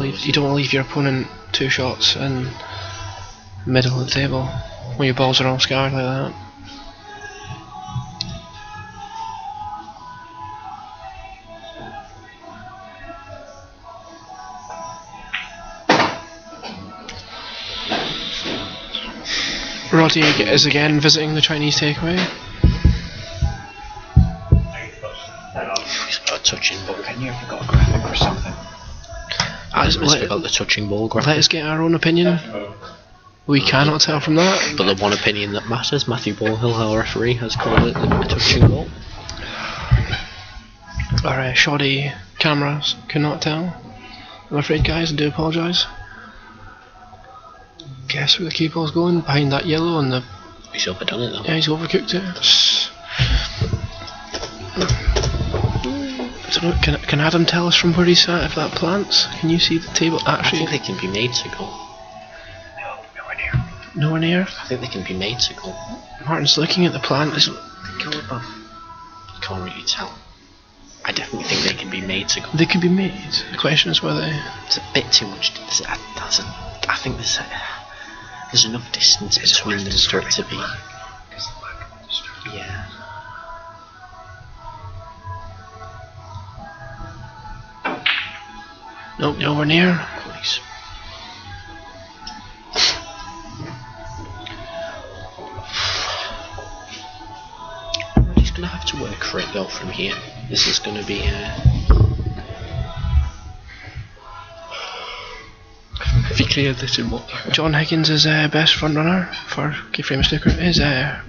leave your opponent 2 shots in middle of the table when your balls are all scarred like that. Roddy is again visiting the Chinese takeaway. He's got a touching ball. Can you have got a graphic or something? I must have got the touching ball graphic. Let us get our own opinion. We cannot tell from that. But the one opinion that matters, Matthew Ballhill, our referee, has called it a touching ball. Our shoddy cameras cannot tell. I'm afraid, guys, I do apologise. Guess where the cue ball's going? Behind that yellow and the... He's overdone it though. Yeah, he's overcooked it. I don't know, can Adam tell us from where he's at if that plants? Can you see the table? Actually, I think they can be made to go. No, nowhere near. Nowhere near? I think they can be made to go. Martin's looking at the plant. They go above. You can't really tell. I definitely think they can be made to go. They could be made. The question is whether... It's a bit too much. I think there's enough distance between them for it to be. Yeah. Nope, nowhere near. Please. He's gonna have to work for it though from here. This is gonna be if he cleared this in what? John Higgins' best front runner for keyframe snooker is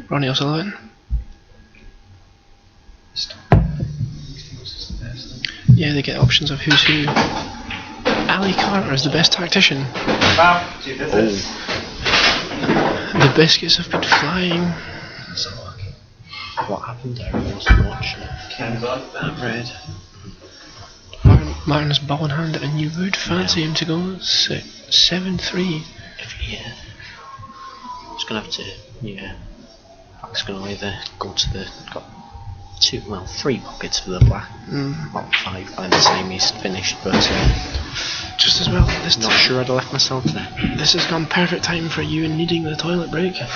Ronnie O'Sullivan. Yeah, they get options of who's who. Ali Carter is the best tactician. Wow, two visits. The biscuits have been flying. What happened there? I wasn't watching. That red. Martin's ball in hand, and you would fancy him to go 7-3. Yeah. It's gonna have to. Yeah. It's gonna either go to the. Got 3 pockets for the black. About 5 by the time he's finished, but just as well. Not sure I'd have left myself there. This has gone perfect time for you needing the toilet break. I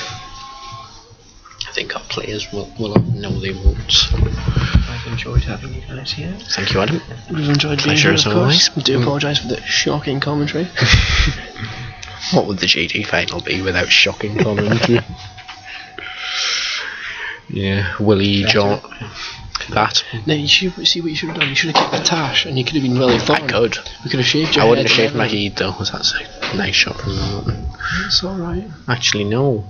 think our players will know they won't. I've enjoyed having you guys here. Thank you, Adam. We've enjoyed being Pleasure here, as of course. always. We do apologise for the shocking commentary. What would the GD final be without shocking commentary? Yeah, Willie, John. That. No, you should see what you should have done. You should have kept the tash, and you could have been really fun. I could. We could have shaved your I wouldn't head have shaved my and head though. That's a nice shot from Martin. It's alright. Actually, no.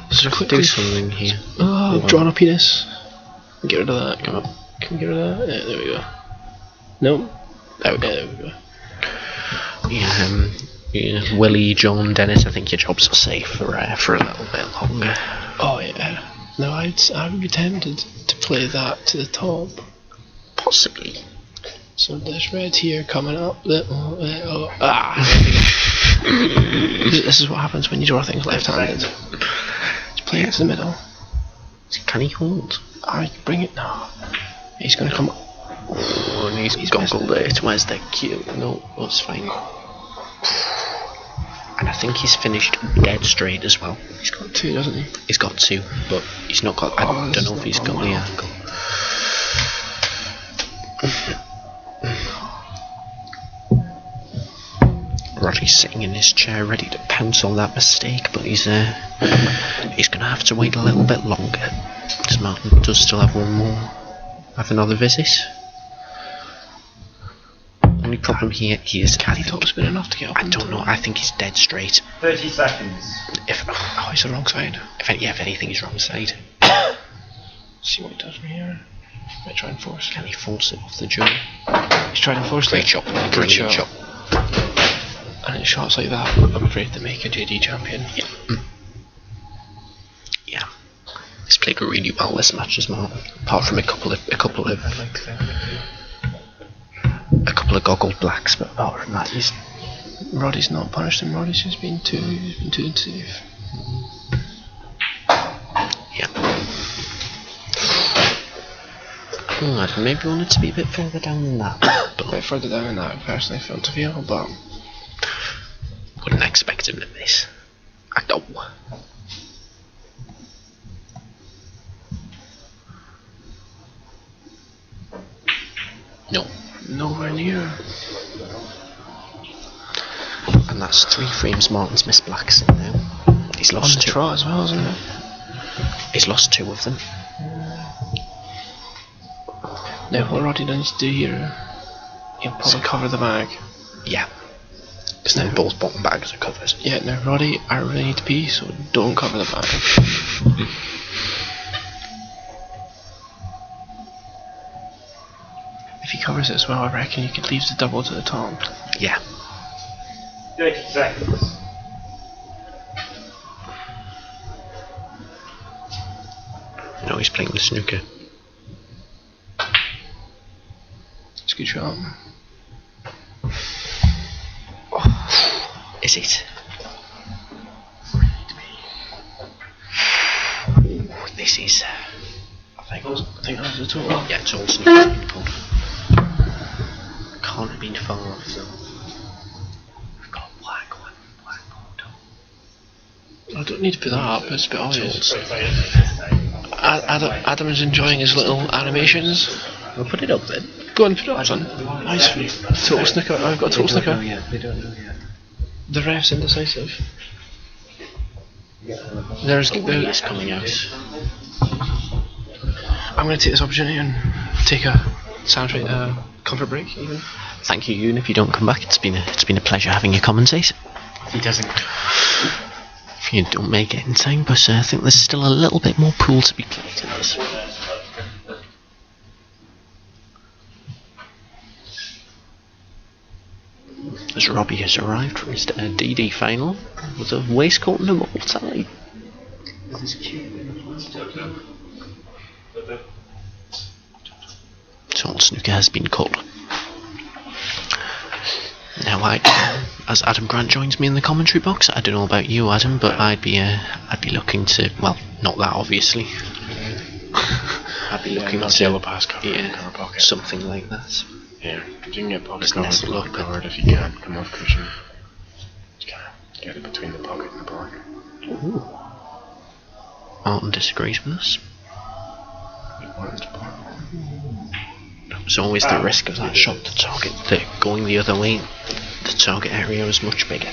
So Let's do something here. Oh, drawn a penis. Get rid of that. Come on. Can we get rid of that? Yeah, there we go. No. There we go. Yeah, Willie, John, Dennis. I think your jobs are safe for a little bit longer. Oh yeah. No, I would be tempted to play that to the top. Possibly. So this red here coming up. This is what happens when you draw things left-handed. Just play it to the middle. Can he hold? I bring it now. He's gonna come up. Oh, and he's goggled it. Where's the cue? No, that's fine. And I think he's finished dead straight as well. He's got 2, doesn't he? He's got 2, but he's not got. I don't know if he's got the angle. Roddy's sitting in his chair, ready to pounce on that mistake, but he's gonna have to wait a little bit longer. Because Martin does still have one more. Have another visit. Only problem here is Caddy top's been enough to get up. I don't know. I think he's dead straight. 30 seconds. He's the wrong side. If anything, he's wrong side. See what he does from here. Might try and force. Can he force it off the jaw? He's trying to force Great it. shot. Great Brilliant shot. And it's shots like that, I'm afraid, to make a JD champion. Yeah. Yeah. He's played really well this match as well. Apart from a couple of goggled blacks, but apart from that, he's. Roddy's not punished him. Roddy's just been too safe. Yeah. Maybe wanted to be a bit further down than that. A bit further down than that, personally, front of you, but Wouldn't expect him to miss. I don't. No. Nowhere near. And that's 3 frames Martin's missed blacks in now. He's lost On the 2. trot as well, isn't it? He's lost 2 of them. Now what Roddy needs to do here, he'll probably cover the bag. Yeah. Because then both bottom bags are covered. Yeah, now Roddy, I really need to pee, so don't cover the bag. If he covers it as well, I reckon you could leave the double to the top. Yeah. 30 seconds. No, he's playing the snooker. It's a good shot. Is it? Ooh, this is. I think that was the total. Yeah, it's all snooker. Can't have been far off though. We've got a black one, black bottom. I don't need to put that up, it's a bit obvious. It's Adam is enjoying his little animations. We'll put it up then. Go on, put it up, son. Nice. Total snooker. I've got total snooker. They don't know yet. The ref's indecisive. There's It's coming out. I'm going to take this opportunity and take a sanitary comfort break even. Thank you, Euan. If you don't come back, it's been a pleasure having you commentate. He doesn't. If you don't make it in time, but I think there's still a little bit more pool to be played in this. As Robbie has arrived for his DD final with a waistcoat and a bow tie. Total snooker has been called. Now, as Adam Grant joins me in the commentary box, I don't know about you, Adam, but I'd be looking to, well, not that obviously. I'd be looking to yellow pass cover in the cover pocket. Something like that. Yeah, you can get pocket Just covered, nestle pocket up covered if you can't come off cushion. You can't get it between the pocket and the block. Ooh. Martin disagrees with us. There's always the risk of that shot to target going the other way. The target area is much bigger.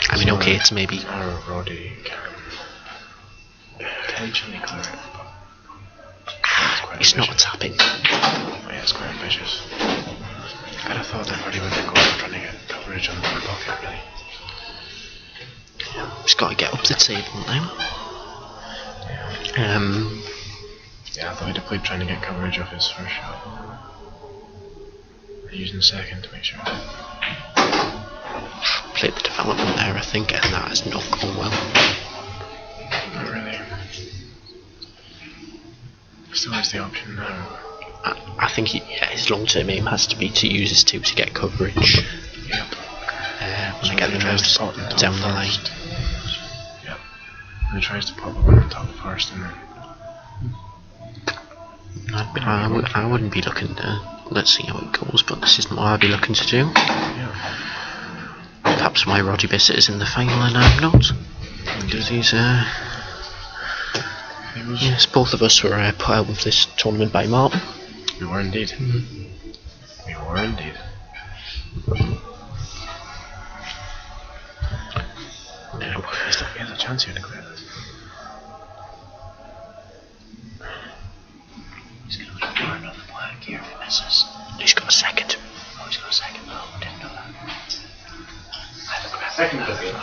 I mean, okay, it's maybe. Roddy can potentially clear it, but It's not a tapping. yeah, it's quite ambitious. I'd have thought that Roddy would go for trying to get coverage on the back pocket, really. He's got to get up the table now. Yeah, I thought he'd have played trying to get coverage off his first shot. Using the second to make sure. Played the development there, I think, and that has not gone well. Not really. Still has the option now. I think his long-term aim has to be to use his 2 to get coverage. Yep. When I get the mouse down the line. Yep. And he tries to pop up on top first and then. I wouldn't be looking to. Let's see how it goes, but this isn't what I'd be looking to do. Yeah. Perhaps why Roddy Bisset is in the final and I'm not. Because he's yes, both of us were put out of this tournament by Martin. We were indeed. We were indeed. Now, He has a chance here to clear this. he's going to look for another black here if he misses. He's got a second. Oh, he's got a second. Oh, I didn't know that. Second has been.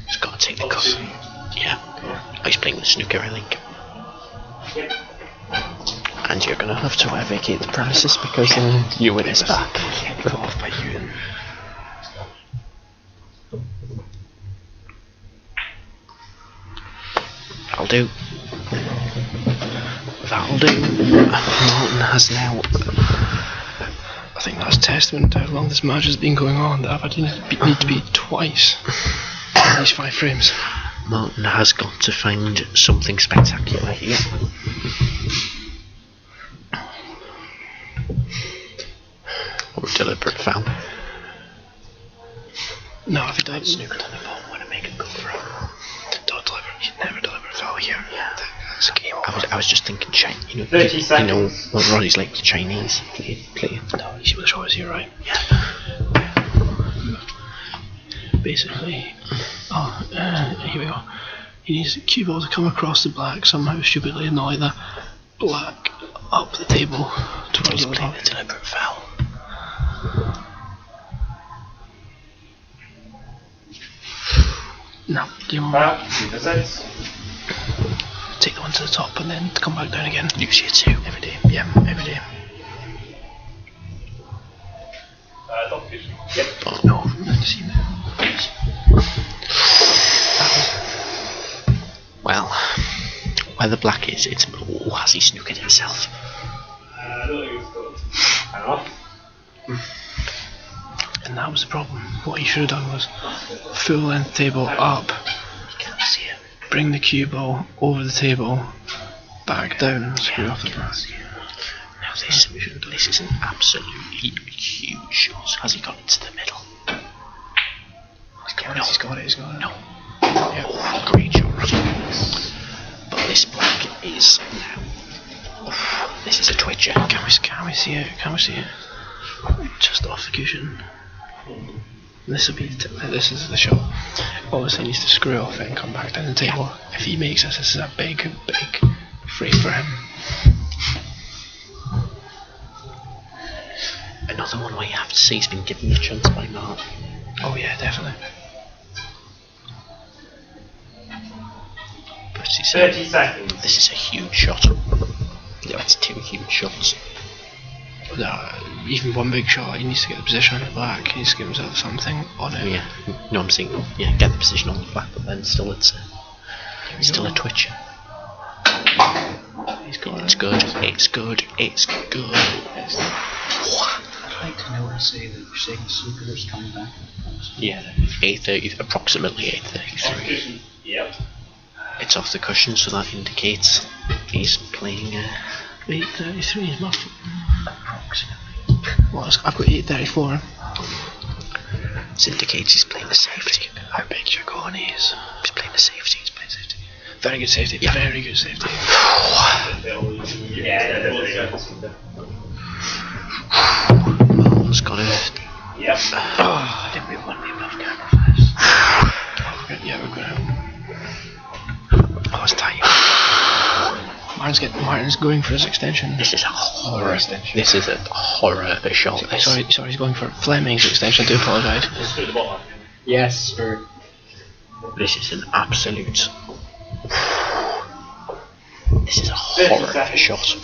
He's got to take the cut. Yeah. Oh, he's playing the snooker, I think. And you're going to have to vacate the premises because Euan is back. Get off by Euan. That'll do. That'll do. Martin has now. I think that's testament to how long this match has been going on, that I've need to beat twice in these 5 frames. Martin has got to find something spectacular here. or a deliberate foul. No, if you don't Snooker on the ball, want to make a go for it. don't deliver, you never deliver a foul here. Yeah. That's a game. I was just thinking, 30 you know seconds. what Roddy's like the Chinese play. No, you see what the shot is here, right? Yeah. Basically, here we go. He needs the cue ball to come across the black somehow, stupidly, and not like that. Black up the table towards He's the playing top. a deliberate foul. No, do you want Foul. 2 percent. take the one to the top and then come back down again? Use your two. Every day, yeah, every day. Don't push. Yep. Oh, No, see that. well, where the black is, it's has he snookered himself? I don't think it's good. Hang on. And that was the problem. What he should have done was full length table up, You can't see it. bring the cue ball over the table, back down, and screw off the black. Now this is an absolutely huge shot. Has he got it to the middle? He's got it, he's got it. No. Oh, great shot, Roddy. But this black is now. This is a twitcher. Can we see it? Can we see it? Just off the cushion. This will be. This is the shot. Obviously, he needs to screw off it and come back down the table. Yeah. If he makes this is a big frame for him. Another one where you have to say he's been given the chance by Mark. Oh yeah, definitely. But he's 30 seconds. this is a huge shot. That's two huge shots. Even one big shot, he needs to get the position on the black. He needs to give himself something on it. Yeah, no, I'm saying, yeah, get the position on the black, but then still it's still a twitcher. He's got It's good, it's good, it's good. I'd like to know to say that you're saying Snooker's coming back. Yeah, 8:30, approximately 8:33. Yep. It's off the cushion, so that indicates he's playing. 8:33 is my approximately. Well, I've got 8:34. This indicates he's playing a safety. How big your goal is? He's playing a safety. Very good safety. Yeah. Very good safety. Yeah. He's got it. Yep. Oh, didn't we want him off camera for this? Yeah, we're gonna. Oh, it's tight. Martin's going for his extension. This is a horror. This is a horror of a shot. This. Sorry, he's going for Fleming's extension. I do apologise. Just through the bottom. Yes, for This is an absolute. This is a horror of a shot.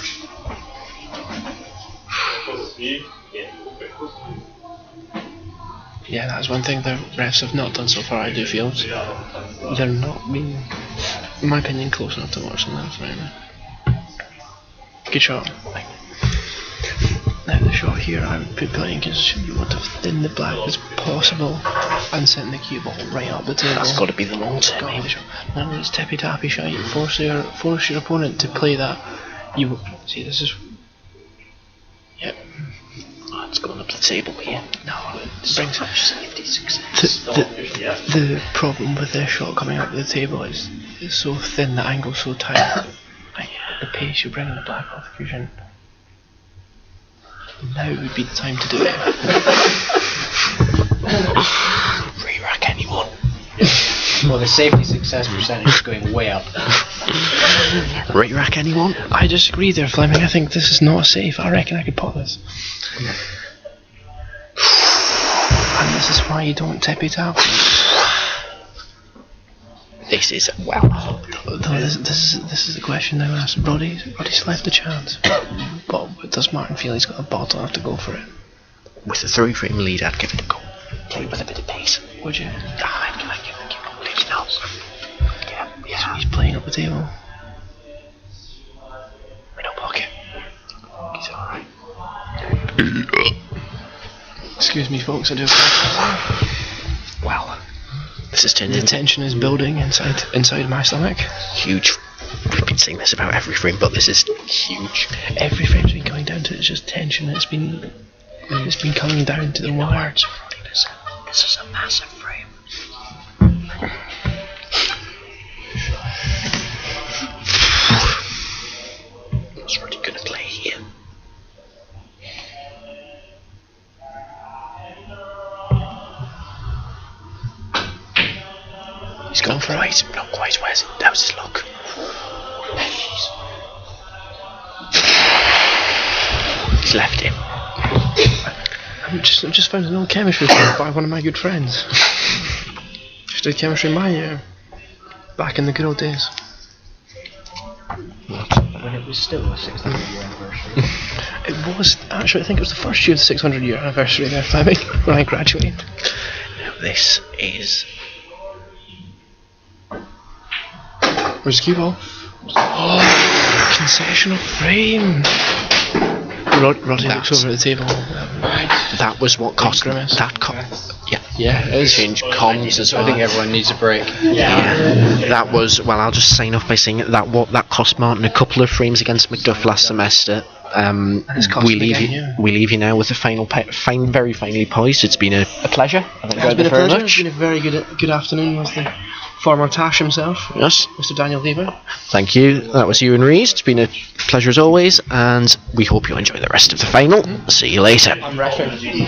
Yeah, that's one thing the refs have not done so far, I do feel. They're not being, in my opinion, close enough to watch them. That's right now. Good shot. Now the shot here I would be playing because you want to thin the black as possible and send the cue ball right up the table. That's got to be the long term. Got the shot. None of this tippy tappy shot. You force your opponent to play that. You see this is. Yep. Oh, it's going up the table here. No, it So brings much safety success. the problem with their shot coming up the table is it's so thin, the angle's so tight. Like, the pace you're bringing the black off the fusion. Now would be the time to do it. Re-rack anyone. well, the safety success percentage is going way up. Re-rack anyone. I disagree there, Fleming. I think this is not safe. I reckon I could pot this. And this is why you don't tippy tap. This is well. This is the question now asked. Roddy's left a chance. But does Martin feel he's got a bottle enough to go for it? With a 3-frame lead, I'd give it a go. Play it with a bit of pace. Would you? I'd give it a go. Yeah. He's playing up the table. Middle pocket. He's alright. Excuse me, folks. I do apologize. Well, this has turned The into tension is building inside my stomach. huge. We've been saying this about every frame, but this is huge. Every frame's been going down to it's just tension. It's been It's been coming down to the wire. This is a massive frame. What's Roddy gonna play here? He's gone for it. Not quite. How's his luck? He's left him. I've just found an old chemistry club by one of my good friends. Just did chemistry in my year. Back in the good old days. When it was still a 600-year anniversary. It was, actually, I think it was the first year of the 600-year anniversary there, Fleming, when I graduated. Now this is... Where's the cue ball? Oh, concessional frame. Roddy looks over at the table. That was what cost Grimace. that Yeah, it is. change comms as well. I think everyone needs a break. That was, well, I'll just sign off by saying that cost Martin a couple of frames against Macduff last semester. We leave you now with the final very finely poised. It's been a pleasure. It's been a pleasure. It's been a very good afternoon with the former Tash himself, Yes, Mr. Daniel Lever. thank you. That was Euan Reid. It's been a pleasure as always, and we hope you enjoy the rest of the final. See you later. I'm referring.